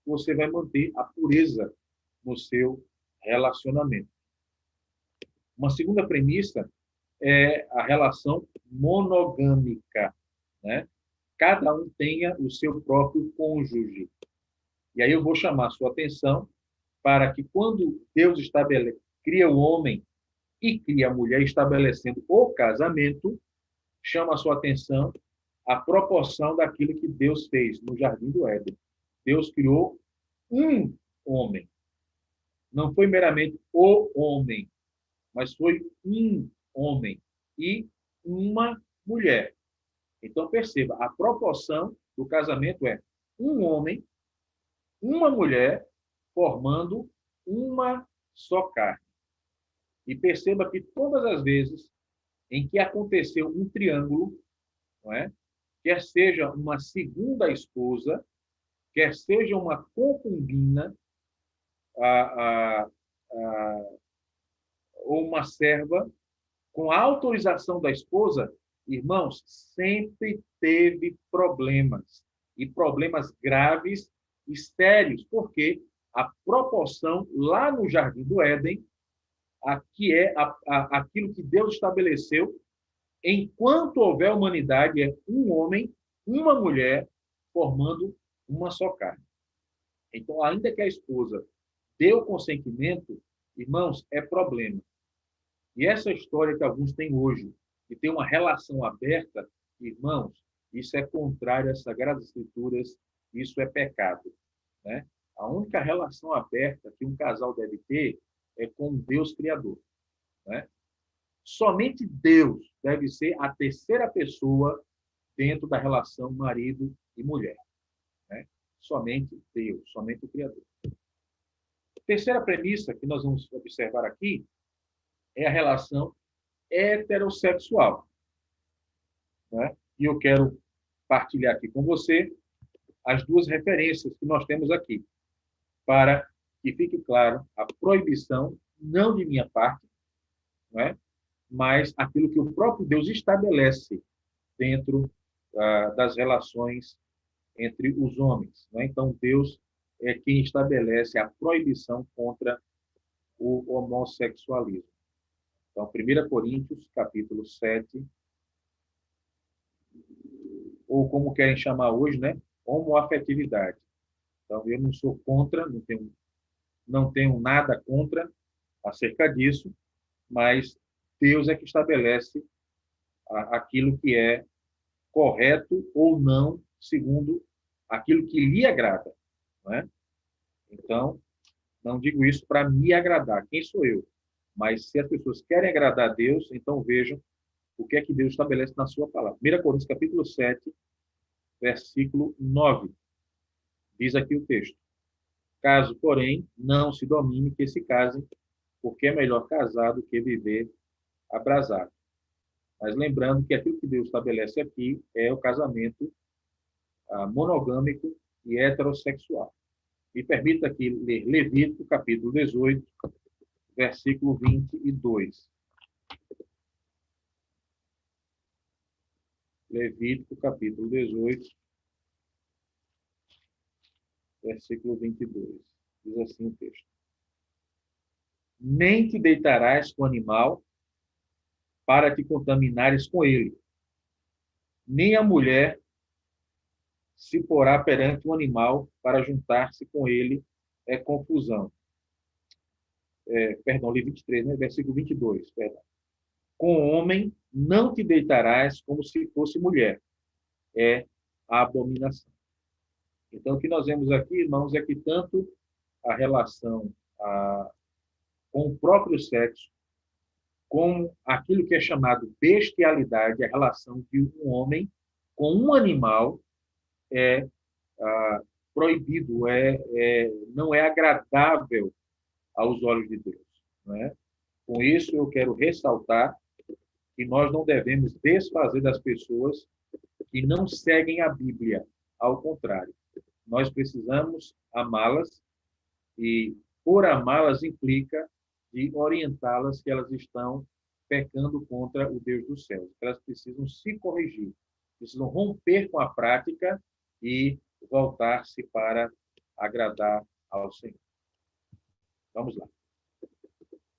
você vai manter a pureza no seu relacionamento. Uma segunda premissa é a relação monogâmica, né? Cada um tenha o seu próprio cônjuge. E aí eu vou chamar a sua atenção para que quando Deus cria o homem e cria a mulher, estabelecendo o casamento, chama a sua atenção a proporção daquilo que Deus fez no Jardim do Éden. Deus criou um homem. Não foi meramente o homem, mas foi um homem e uma mulher. Então, perceba, a proporção do casamento é um homem, uma mulher, formando uma só carne. E perceba que todas as vezes em que aconteceu um triângulo, não é? Quer seja uma segunda esposa, quer seja uma concubina, ou uma serva, com a autorização da esposa, irmãos, sempre teve problemas, e problemas graves e sérios, porque a proporção lá no Jardim do Éden, aqui é aquilo que Deus estabeleceu, enquanto houver humanidade, é um homem uma mulher formando uma só carne. Então, ainda que a esposa dê o consentimento, irmãos, é problema. E essa história que alguns têm hoje, de ter uma relação aberta, irmãos, isso é contrário às Sagradas Escrituras, isso é pecado, né? A única relação aberta que um casal deve ter é com Deus Criador, né? Somente Deus deve ser a terceira pessoa dentro da relação marido e mulher, né? Somente Deus, somente o Criador. Terceira premissa que nós vamos observar aqui é a relação heterossexual, né? E eu quero partilhar aqui com você as duas referências que nós temos aqui, para que fique claro a proibição, não de minha parte, não é? Mas aquilo que o próprio Deus estabelece dentro das relações entre os homens, não é? Então, Deus é quem estabelece a proibição contra o homossexualismo. Então, 1 Coríntios, capítulo 7, ou como querem chamar hoje, né? Homoafetividade. Então, eu não sou contra, não tenho nada contra acerca disso, mas Deus é que estabelece aquilo que é correto ou não, segundo aquilo que lhe agrada, não é? Então, não digo isso para me agradar. Quem sou eu? Mas se as pessoas querem agradar a Deus, então vejam o que é que Deus estabelece na sua palavra. 1 Coríntios, capítulo 7, versículo 9. Diz aqui o texto: caso, porém, não se domine que se casem, porque é melhor casar do que viver abrasado. Mas lembrando que aquilo que Deus estabelece aqui é o casamento monogâmico e heterossexual. Me permita aqui ler Levítico, capítulo 18, versículo 22. Levítico, capítulo 18, versículo 22. Diz assim o texto: nem te deitarás com o animal para te contaminares com ele, nem a mulher se porá perante um animal para juntar-se com ele, é confusão. Perdão, li 23, né? Versículo 22, perdão. Com o homem não te deitarás como se fosse mulher, é a abominação. Então, o que nós vemos aqui, irmãos, é que tanto a relação com o próprio sexo, como aquilo que é chamado bestialidade, a relação de um homem com um animal, é proibido, não é agradável aos olhos de Deus, não é? Com isso, eu quero ressaltar que nós não devemos desfazer das pessoas que não seguem a Bíblia. Ao contrário, nós precisamos amá-las e, por amá-las, implica de orientá-las que elas estão pecando contra o Deus dos céus. Elas precisam se corrigir, precisam romper com a prática e voltar-se para agradar ao Senhor. Vamos lá.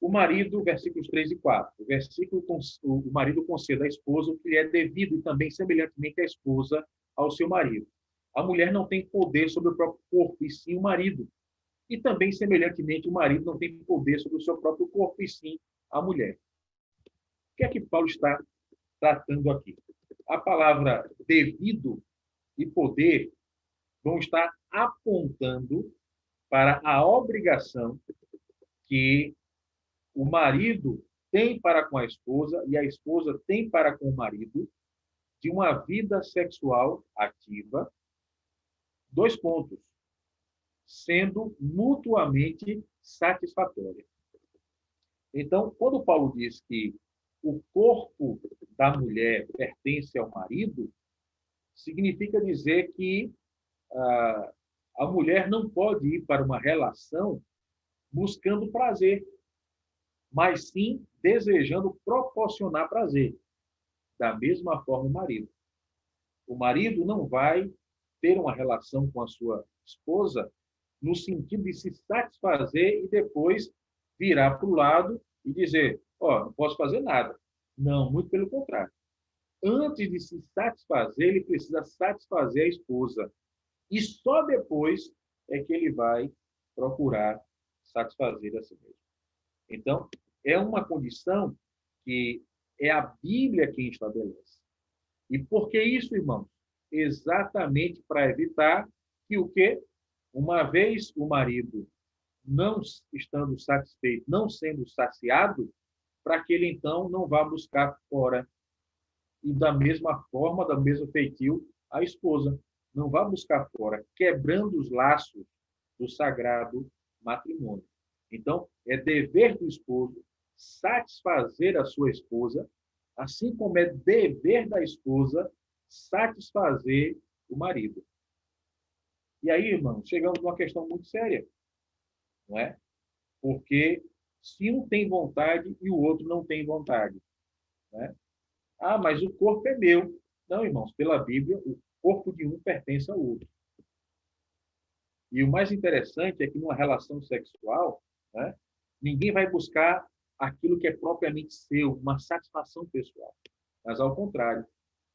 O marido, versículos 3 e 4. O marido concede à esposa o que lhe é devido e também, semelhantemente, a esposa ao seu marido. A mulher não tem poder sobre o próprio corpo, e sim o marido. E também, semelhantemente, o marido não tem poder sobre o seu próprio corpo, e sim a mulher. O que é que Paulo está tratando aqui? A palavra devido e poder vão estar apontando para a obrigação que o marido tem para com a esposa e a esposa tem para com o marido de uma vida sexual ativa, 2 pontos, sendo mutuamente satisfatória. Então, quando Paulo diz que o corpo da mulher pertence ao marido, significa dizer que a mulher não pode ir para uma relação buscando prazer, mas sim desejando proporcionar prazer. Da mesma forma, o marido. O marido não vai ter uma relação com a sua esposa no sentido de se satisfazer e depois virar para o lado e dizer, não posso fazer nada. Não, muito pelo contrário. antes de se satisfazer, ele precisa satisfazer a esposa. E só depois é que ele vai procurar satisfazer a si mesmo. Então, é uma condição que é a Bíblia quem estabelece. E por que isso, irmãos? Exatamente para evitar que o quê? Uma vez o marido não estando satisfeito, não sendo saciado, para que ele então não vá buscar fora. E da mesma forma, da mesmo feitio, a esposa não vá buscar fora, quebrando os laços do sagrado matrimônio. Então, é dever do esposo satisfazer a sua esposa, assim como é dever da esposa satisfazer o marido. E aí, irmão, chegamos numa questão muito séria, não é? Porque se um tem vontade e o outro não tem vontade, né? Ah, mas o corpo é meu. Não, irmãos, pela Bíblia, o corpo de um pertence ao outro. E o mais interessante é que numa relação sexual, né, ninguém vai buscar aquilo que é propriamente seu, uma satisfação pessoal. Mas, ao contrário,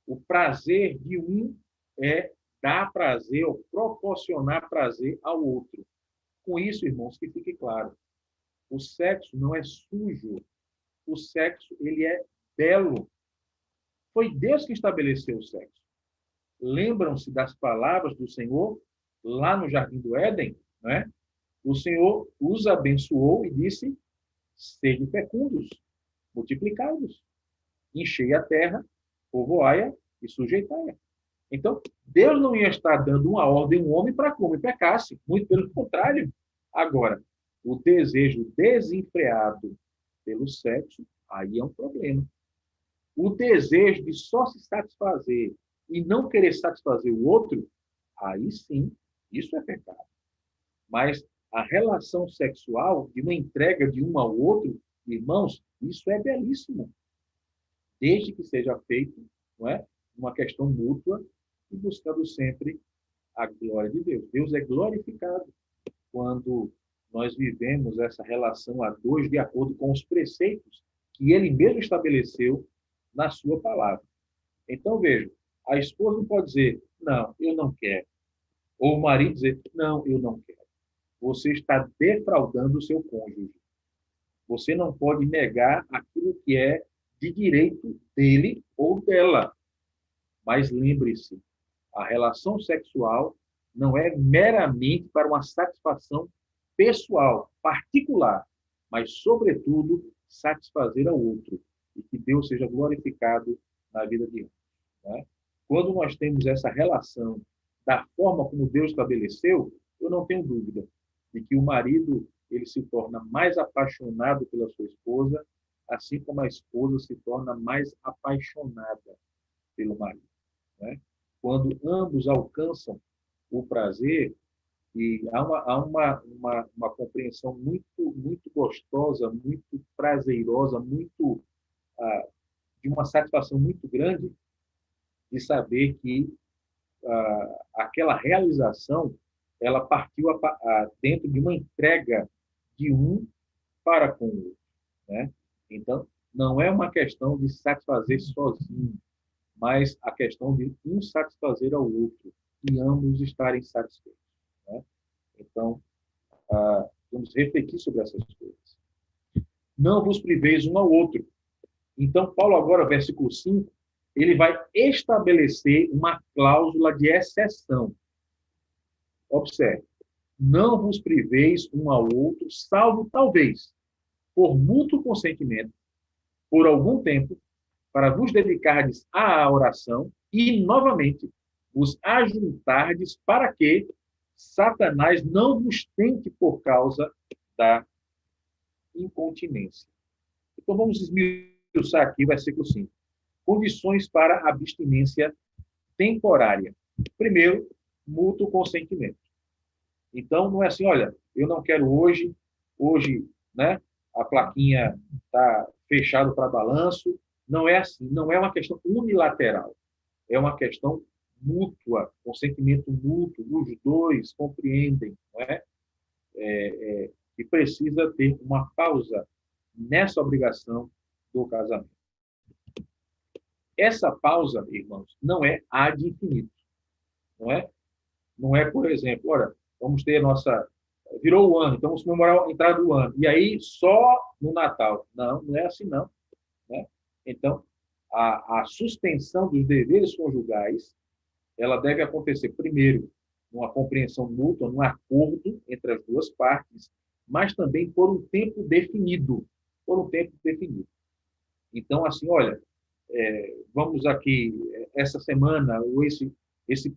o prazer de um é dar prazer ou proporcionar prazer ao outro. Com isso, irmãos, que fique claro, o sexo não é sujo, o sexo ele é belo. Foi Deus que estabeleceu o sexo. Lembram-se das palavras do Senhor lá no Jardim do Éden, né? O Senhor os abençoou e disse: sede fecundos, multiplicai-vos, enchei a terra, povoai-a e sujeitai-a. Então, Deus não ia estar dando uma ordem a um homem para que o homem pecasse, muito pelo contrário. Agora, o desejo desenfreado pelo sexo, aí é um problema. O desejo de só se satisfazer e não querer satisfazer o outro, aí sim, isso é pecado. Mas a relação sexual, de uma entrega de um ao outro, irmãos, isso é belíssimo. Desde que seja feito, não é, uma questão mútua e buscando sempre a glória de Deus. Deus é glorificado quando nós vivemos essa relação a dois de acordo com os preceitos que ele mesmo estabeleceu na sua palavra. Então, veja, a esposa não pode dizer, não, eu não quero. Ou o marido dizer, não, eu não quero. Você está defraudando o seu cônjuge. Você não pode negar aquilo que é de direito dele ou dela. Mas lembre-se, a relação sexual não é meramente para uma satisfação pessoal, particular, mas, sobretudo, satisfazer ao outro. E que Deus seja glorificado na vida de ambos. Né? Quando nós temos essa relação da forma como Deus estabeleceu, eu não tenho dúvida de que o marido ele se torna mais apaixonado pela sua esposa, assim como a esposa se torna mais apaixonada pelo marido. Né? Quando ambos alcançam o prazer, e há uma compreensão muito gostosa, muito prazerosa, muito de uma satisfação muito grande de saber que aquela realização ela partiu dentro de uma entrega de um para com o outro. Né? Então, não é uma questão de satisfazer sozinho, mas a questão de um satisfazer ao outro e ambos estarem satisfeitos. Né? Então, vamos refletir sobre essas coisas. Não vos priveis um ao outro. Então, Paulo agora, versículo 5, ele vai estabelecer uma cláusula de exceção. Observe. Não vos priveis um ao outro, salvo talvez, por mútuo consentimento, por algum tempo, para vos dedicardes à oração e, novamente, vos ajuntardes para que Satanás não vos tente por causa da incontinência. Então, vamos esmiuçar aqui o versículo 5. Condições para abstinência temporária. Primeiro, mútuo consentimento. Então, não é assim, olha, eu não quero hoje, né, a plaquinha está fechada para balanço. Não é assim, não é uma questão unilateral. É uma questão mútua, consentimento mútuo, os dois compreendem, não é? Que precisa ter uma pausa nessa obrigação do casamento. Essa pausa, irmãos, não é ad infinito, não é? Não é, por exemplo, olha, vamos ter nossa... Virou o ano, então vamos comemorar a entrada do ano. E aí, só no Natal. Não, não é assim, não. Né? Então, a suspensão dos deveres conjugais, ela deve acontecer, primeiro, numa compreensão mútua, num acordo entre as duas partes, mas também por um tempo definido. Por um tempo definido. Então, assim, olha, vamos aqui, essa semana, ou esse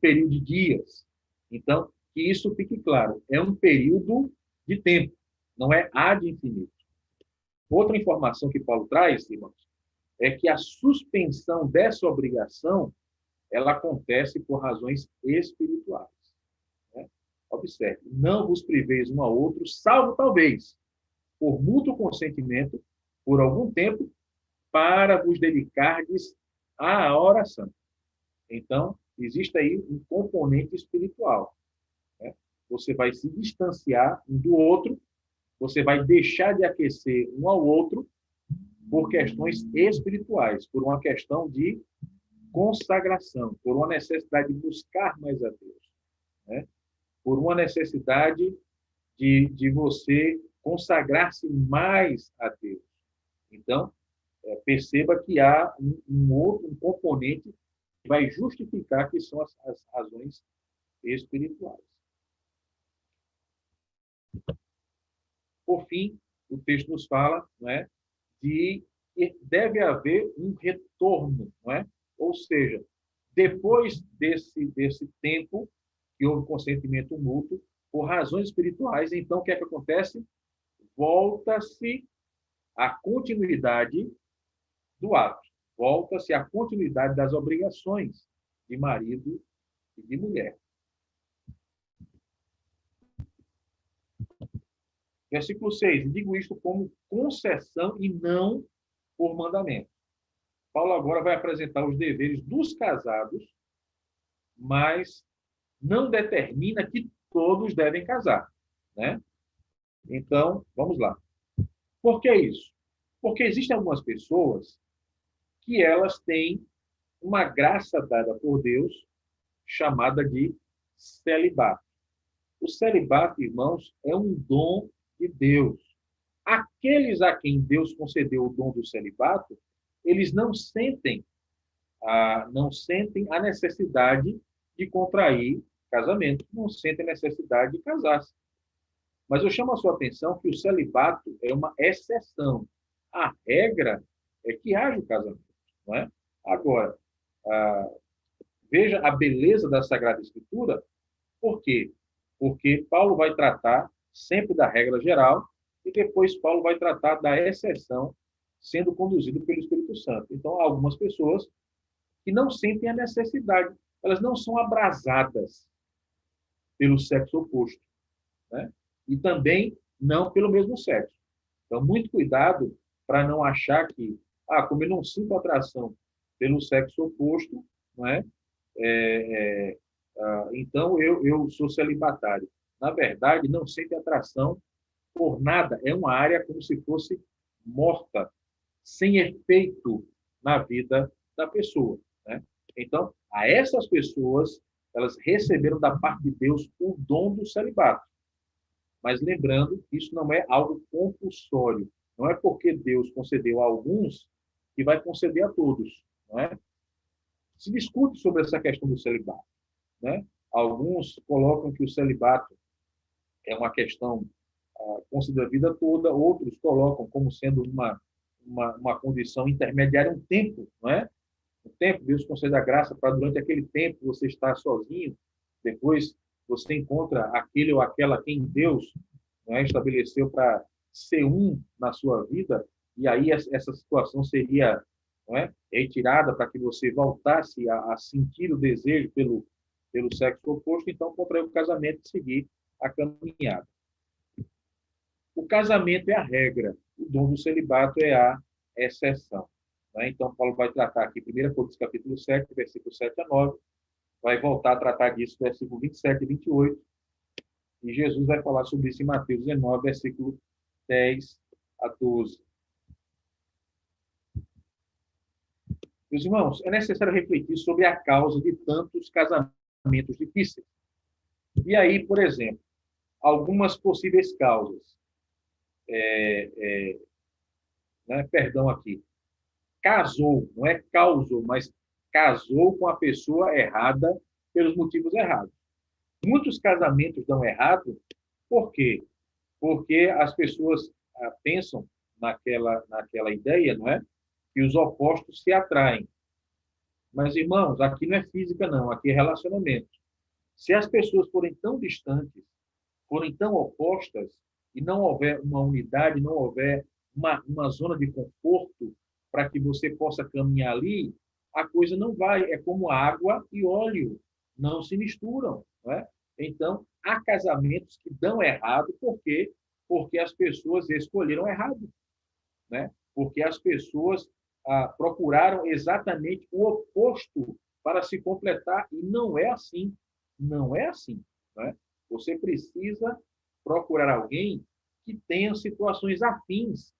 período de dias. Então, que isso fique claro, é um período de tempo, não é ad infinito. Outra informação que Paulo traz, irmãos, é que a suspensão dessa obrigação, ela acontece por razões espirituais. Né? Observe, não vos priveis um ao outro, salvo talvez, por mútuo consentimento, por algum tempo, para vos dedicardes à oração. Então, existe aí um componente espiritual. Né? Você vai se distanciar um do outro, você vai deixar de aquecer um ao outro por questões espirituais, por uma questão de consagração, por uma necessidade de buscar mais a Deus, né? Por uma necessidade de você consagrar-se mais a Deus. Então, perceba que há um componente que vai justificar que são as razões espirituais. Por fim, o texto nos fala, não é, de que deve haver um retorno, não é? Ou seja, depois desse tempo que houve consentimento mútuo, por razões espirituais, então o que é que acontece? Volta-se a continuidade do ato, volta-se a continuidade das obrigações de marido e de mulher. Versículo 6. Digo isto como concessão e não por mandamento. Paulo agora vai apresentar os deveres dos casados, mas não determina que todos devem casar, né? Então, vamos lá. Por que isso? Porque existem algumas pessoas que elas têm uma graça dada por Deus chamada de celibato. O celibato, irmãos, é um dom de Deus. Aqueles a quem Deus concedeu o dom do celibato, eles não sentem a necessidade de contrair casamento, não sentem a necessidade de casar-se. Mas eu chamo a sua atenção que o celibato é uma exceção. A regra é que haja o casamento. Não é? Agora, veja a beleza da Sagrada Escritura. Por quê? Porque Paulo vai tratar sempre da regra geral e depois Paulo vai tratar da exceção sendo conduzido pelo Espírito Santo. Então, há algumas pessoas que não sentem a necessidade, elas não são abrasadas pelo sexo oposto, né? E também não pelo mesmo sexo. Então, muito cuidado para não achar que, como eu não sinto atração pelo sexo oposto, não é? Então eu sou celibatário. Na verdade, não sente atração por nada. É uma área como se fosse morta, sem efeito na vida da pessoa, né? Então, a essas pessoas, elas receberam da parte de Deus o dom do celibato. Mas lembrando, isso não é algo compulsório. Não é porque Deus concedeu a alguns que vai conceder a todos, não é? Se discute sobre essa questão do celibato, né? Alguns colocam que o celibato é uma questão concedida a vida toda, outros colocam como sendo uma condição intermediária, um tempo, não é? Um tempo, Deus concede a graça para durante aquele tempo você estar sozinho, depois você encontra aquele ou aquela quem Deus, não é, estabeleceu para ser um na sua vida, e aí essa situação seria, não é, retirada para que você voltasse a sentir o desejo pelo sexo oposto, então contrair o casamento e seguir a caminhada. O casamento é a regra, o dom do celibato é a exceção. Né? Então, Paulo vai tratar aqui, 1 Coríntios capítulo 7, versículo 7 a 9, vai voltar a tratar disso, versículo 27 e 28, e Jesus vai falar sobre isso em Mateus 19, versículo 10 a 12. Meus irmãos, é necessário refletir sobre a causa de tantos casamentos difíceis. E aí, por exemplo, algumas possíveis causas. Perdão aqui. Casou, não é causou, mas casou com a pessoa errada pelos motivos errados. Muitos casamentos dão errado, por quê? Porque as pessoas pensam naquela ideia, não é? Que os opostos se atraem. Mas, irmãos, aqui não é física, não, aqui é relacionamento. Se as pessoas forem tão distantes, forem tão opostas, e não houver uma unidade, não houver uma zona de conforto para que você possa caminhar ali, a coisa não vai. É como água e óleo, não se misturam. Não é? Então, há casamentos que dão errado, por quê? Porque as pessoas escolheram errado. Né? Porque as pessoas procuraram exatamente o oposto para se completar, e não é assim. Não é assim. Né? Você precisa procurar alguém que tenha situações afins,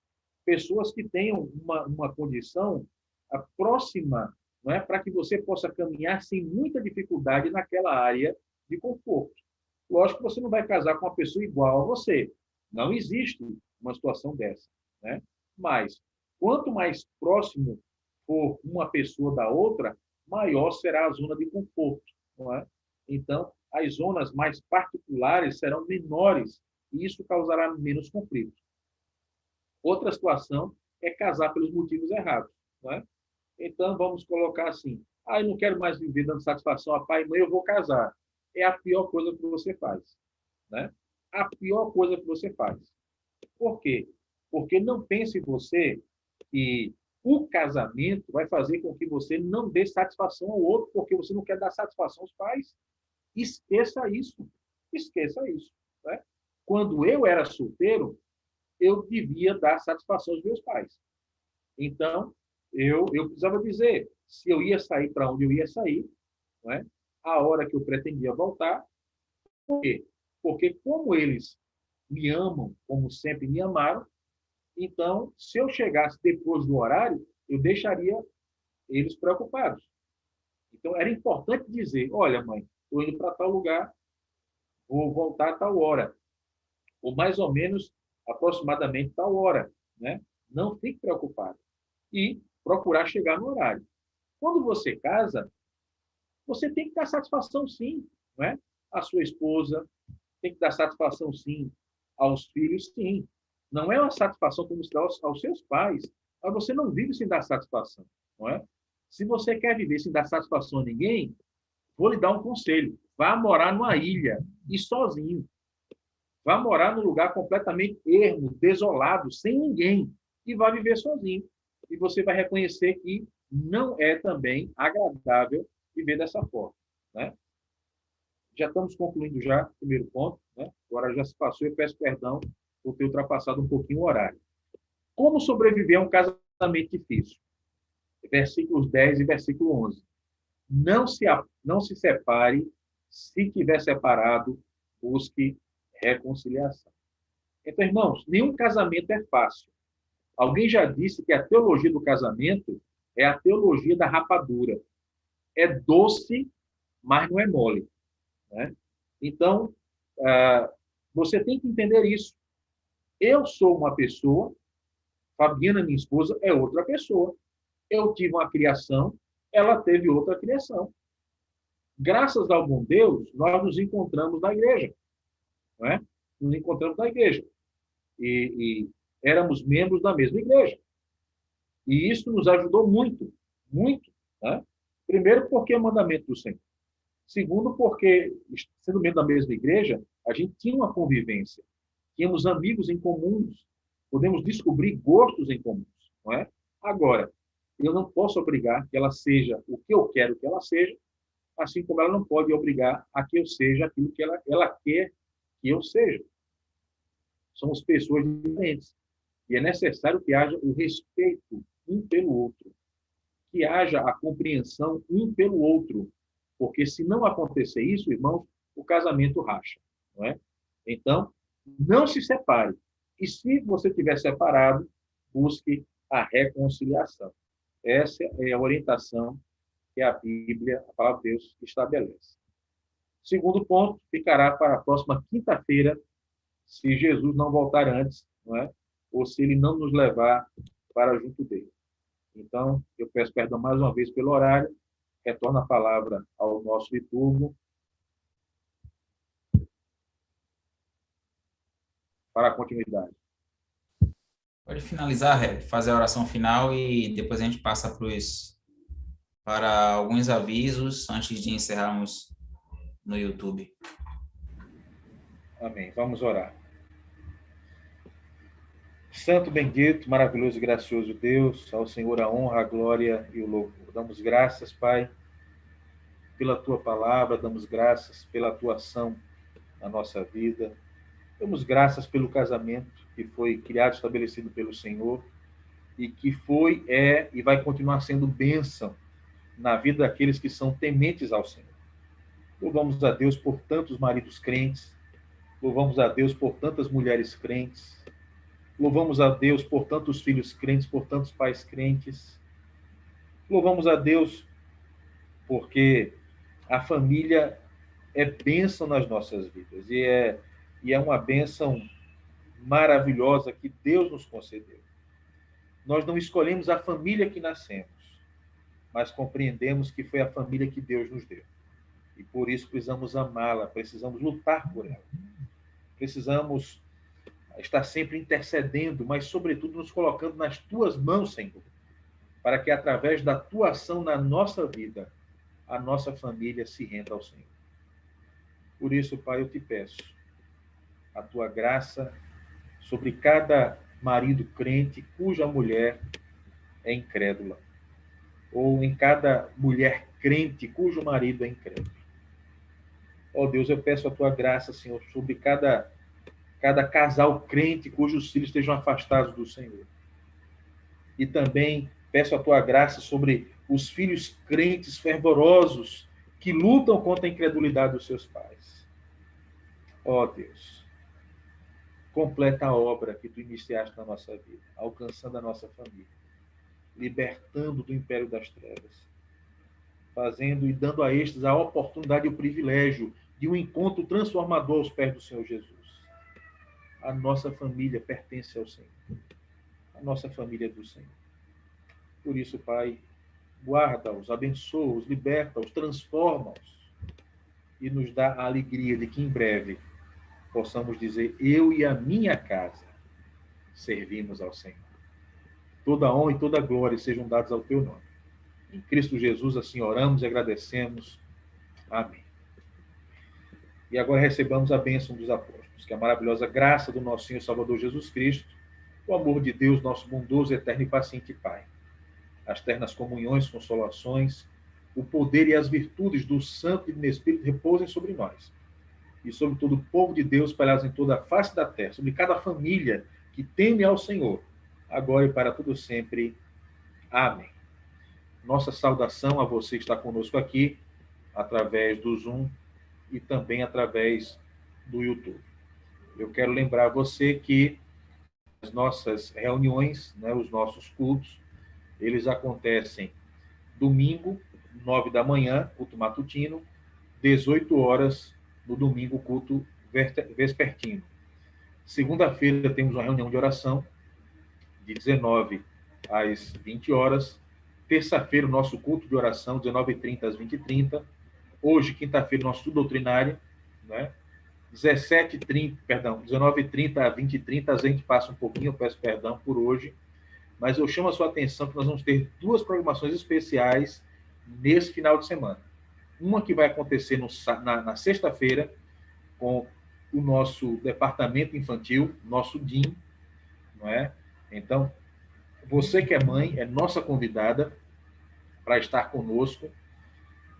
pessoas que tenham uma condição próxima, não é? Para que você possa caminhar sem muita dificuldade naquela área de conforto. Lógico que você não vai casar com uma pessoa igual a você. Não existe uma situação dessa. Né? Mas, quanto mais próximo for uma pessoa da outra, maior será a zona de conforto. Não é? Então, as zonas mais particulares serão menores e isso causará menos conflito. Outra situação é casar pelos motivos errados. Não é? Então, vamos colocar assim, eu não quero mais viver dando satisfação a pai e mãe, eu vou casar. É a pior coisa que você faz. Né? A pior coisa que você faz. Por quê? Porque não pense você que o casamento vai fazer com que você não dê satisfação ao outro, porque você não quer dar satisfação aos pais. Esqueça isso. Esqueça isso. Né? Quando eu era solteiro, eu devia dar satisfação aos meus pais. Então, eu precisava dizer se eu ia sair para onde eu ia sair, né? A hora que eu pretendia voltar. Por quê? Porque como eles me amam, como sempre me amaram, então, se eu chegasse depois do horário, eu deixaria eles preocupados. Então, era importante dizer, olha, mãe, estou indo para tal lugar, vou voltar a tal hora. Ou mais ou menos, aproximadamente tal hora. Né? Não fique preocupado. E procurar chegar no horário. Quando você casa, você tem que dar satisfação, sim. Não é? À sua esposa, tem que dar satisfação, sim. Aos filhos, sim. Não é uma satisfação como se dá aos seus pais, mas você não vive sem dar satisfação. Não é? Se você quer viver sem dar satisfação a ninguém, vou lhe dar um conselho. Vá morar numa ilha e sozinho. Vá morar num lugar completamente ermo, desolado, sem ninguém, e vá viver sozinho. E você vai reconhecer que não é também agradável viver dessa forma. Né? Já estamos concluindo já o primeiro ponto. Né? Agora já se passou, eu peço perdão por ter ultrapassado um pouquinho o horário. Como sobreviver a um casamento difícil? Versículos 10 e versículo 11. Não se separe, se tiver separado, busque reconciliação. Então, irmãos, nenhum casamento é fácil. Alguém já disse que a teologia do casamento é a teologia da rapadura. É doce, mas não é mole. Né? Então, você tem que entender isso. Eu sou uma pessoa, Fabiana, minha esposa, é outra pessoa. Eu tive uma criação, ela teve outra criação. Graças ao bom Deus, nós nos encontramos na igreja. Não é? Nos encontramos na igreja. E éramos membros da mesma igreja. E isso nos ajudou muito, muito. Né? Primeiro, porque é mandamento do Senhor. Segundo, porque, sendo membro da mesma igreja, a gente tinha uma convivência. Tínhamos amigos em comuns. Podemos descobrir gostos em comuns. Não é? Agora, eu não posso obrigar que ela seja o que eu quero que ela seja, assim como ela não pode obrigar a que eu seja aquilo que ela quer que eu seja. Somos pessoas diferentes. E é necessário que haja o respeito um pelo outro. Que haja a compreensão um pelo outro. Porque se não acontecer isso, irmãos, o casamento racha. Não é? Então, não se separe. E se você estiver separado, busque a reconciliação. Essa é a orientação que a Bíblia, a palavra de Deus, estabelece. Segundo ponto, ficará para a próxima quinta-feira, se Jesus não voltar antes, não é? Ou se ele não nos levar para junto dele. Então, eu peço perdão mais uma vez pelo horário, retorno a palavra ao nosso liturgo para a continuidade. Pode finalizar, Reb, fazer a oração final e depois a gente passa para alguns avisos antes de encerrarmos no YouTube. Amém. Vamos orar. Santo, bendito, maravilhoso e gracioso Deus, ao Senhor a honra, a glória e o louvor. Damos graças, Pai, pela Tua palavra, damos graças pela Tua ação na nossa vida. Damos graças pelo casamento que foi criado, estabelecido pelo Senhor e que foi, é e vai continuar sendo bênção na vida daqueles que são tementes ao Senhor. Louvamos a Deus por tantos maridos crentes, louvamos a Deus por tantas mulheres crentes, louvamos a Deus por tantos filhos crentes, por tantos pais crentes. Louvamos a Deus porque a família é bênção nas nossas vidas e é uma bênção maravilhosa que Deus nos concedeu. Nós não escolhemos a família que nascemos, mas compreendemos que foi a família que Deus nos deu. E por isso precisamos amá-la, precisamos lutar por ela. Precisamos estar sempre intercedendo, mas sobretudo nos colocando nas tuas mãos, Senhor, para que através da tua ação na nossa vida, a nossa família se renda ao Senhor. Por isso, Pai, eu te peço a tua graça sobre cada marido crente cuja mulher é incrédula, ou em cada mulher crente cujo marido é incrédulo. Ó Deus, eu peço a tua graça, Senhor, sobre cada casal crente cujos filhos estejam afastados do Senhor. E também peço a tua graça sobre os filhos crentes fervorosos que lutam contra a incredulidade dos seus pais. Ó Deus, completa a obra que tu iniciaste na nossa vida, alcançando a nossa família, libertando do império das trevas, fazendo e dando a estes a oportunidade e o privilégio de um encontro transformador aos pés do Senhor Jesus. A nossa família pertence ao Senhor. A nossa família é do Senhor. Por isso, Pai, guarda-os, abençoa-os, liberta-os, transforma-os e nos dá a alegria de que em breve possamos dizer: eu e a minha casa servimos ao Senhor. Toda a honra e toda a glória sejam dados ao teu nome. Em Cristo Jesus, assim oramos e agradecemos. Amém. E agora recebamos a bênção dos apóstolos, que a maravilhosa graça do nosso Senhor Salvador Jesus Cristo, o amor de Deus, nosso bondoso, eterno e paciente Pai, as ternas comunhões, consolações, o poder e as virtudes do Santo e do Espírito repousem sobre nós e sobre todo o povo de Deus espalhados em toda a face da terra, sobre cada família que teme ao Senhor, agora e para todo sempre. Amém. Nossa saudação a você que está conosco aqui, através do Zoom e também através do YouTube. Eu quero lembrar você que as nossas reuniões, né, os nossos cultos, eles acontecem domingo, 9 da manhã, culto matutino, 18 horas no domingo, culto vespertino. Segunda-feira temos uma reunião de oração, de 19 às 20 horas. Terça-feira, o nosso culto de oração, 19h30 às 20h30. Hoje, quinta-feira, nosso estudo doutrinário, né? 19h30 a 20h30, a gente passa um pouquinho, eu peço perdão por hoje, mas eu chamo a sua atenção que nós vamos ter duas programações especiais nesse final de semana. Uma que vai acontecer na sexta-feira, com o nosso departamento infantil, nosso DIM, não é? Então, você que é mãe, é nossa convidada para estar conosco,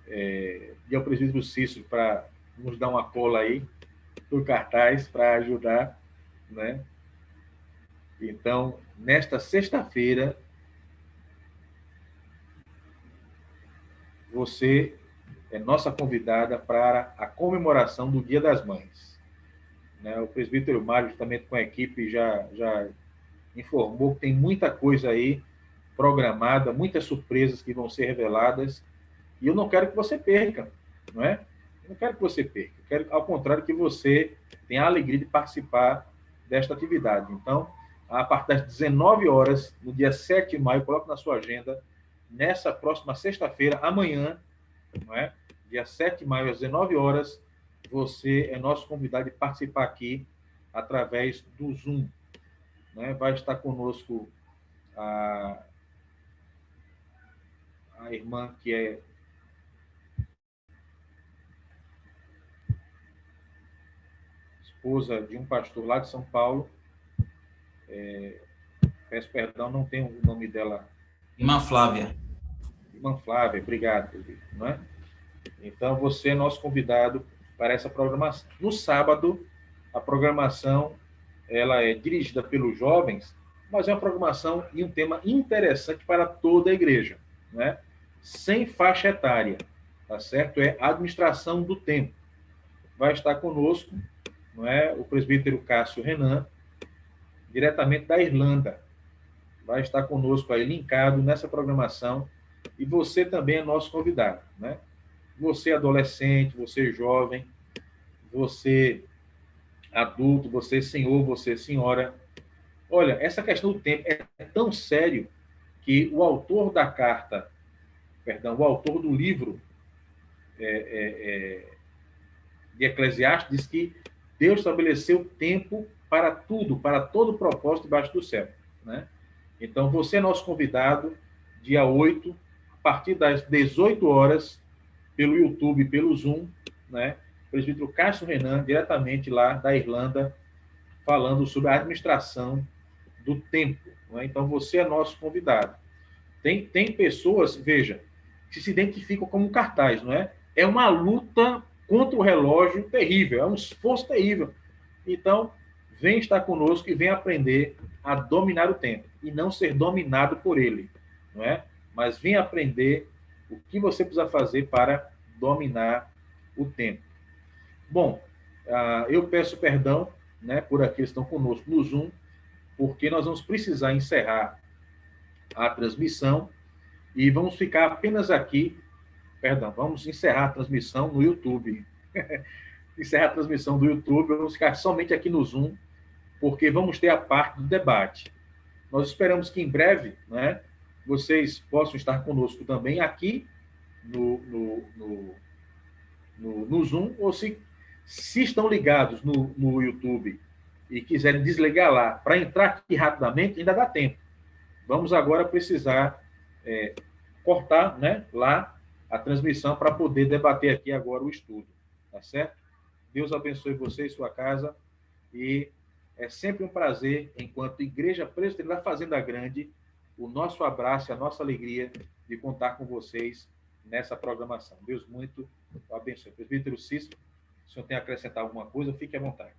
e ao presbítero Cícero para nos dar uma cola aí do cartaz para ajudar, né? Então, nesta sexta-feira, você é nossa convidada para a comemoração do Dia das Mães, né? O presbítero Mário, justamente com a equipe, já informou que tem muita coisa aí programada, muitas surpresas que vão ser reveladas, e eu não quero que você perca, não é? Eu não quero que você perca, eu quero, ao contrário, que você tenha a alegria de participar desta atividade. Então, a partir das 19 horas, no dia 7 de maio, coloque na sua agenda, nessa próxima sexta-feira, amanhã, não é? Dia 7 de maio, às 19 horas, você é nosso convidado de participar aqui através do Zoom. Né? Vai estar conosco a irmã que é esposa de um pastor lá de São Paulo. Peço perdão, não tenho o nome dela. Irmã Flávia. Irmã Flávia, obrigado. Não é? Então, você é nosso convidado para essa programação. No sábado, a programação ela é dirigida pelos jovens, mas é uma programação e um tema interessante para toda a igreja, né? Sem faixa etária, tá certo? É administração do tempo. Vai estar conosco, não é? O presbítero Cássio Renan, diretamente da Irlanda. Vai estar conosco aí linkado nessa programação, e você também é nosso convidado, né? Você adolescente, você jovem, você adulto, você senhor, você senhora. Olha, essa questão do tempo é tão sério que o autor da carta, perdão, o autor do livro de Eclesiastes diz que Deus estabeleceu tempo para tudo, para todo propósito debaixo do céu, né? Então, você é nosso convidado, dia 8, a partir das 18 horas, pelo YouTube, pelo Zoom, né? O presbítero Cássio Renan, diretamente lá da Irlanda, falando sobre a administração do tempo. Né? Então, você é nosso convidado. Tem pessoas, veja, que se identificam como cartaz, não é? É uma luta contra o relógio terrível, é um esforço terrível. Então, vem estar conosco e vem aprender a dominar o tempo e não ser dominado por ele, não é? Mas vem aprender o que você precisa fazer para dominar o tempo. Bom, eu peço perdão, né, por aqueles que estão conosco no Zoom, porque nós vamos precisar encerrar a transmissão e vamos ficar apenas aqui, perdão, vamos encerrar a transmissão no YouTube. Encerrar a transmissão do YouTube, vamos ficar somente aqui no Zoom, porque vamos ter a parte do debate. Nós esperamos que em breve, né, vocês possam estar conosco também aqui no Zoom, ou se estão ligados no YouTube e quiserem desligar lá para entrar aqui rapidamente, ainda dá tempo. Vamos agora precisar cortar, né, lá a transmissão para poder debater aqui agora o estudo, tá certo? Deus abençoe você e sua casa, e é sempre um prazer, enquanto Igreja Presbiteriana da Fazenda Grande, o nosso abraço e a nossa alegria de contar com vocês nessa programação. Deus muito abençoe. Presbítero Cícero, se o senhor tem a acrescentar alguma coisa, fique à vontade.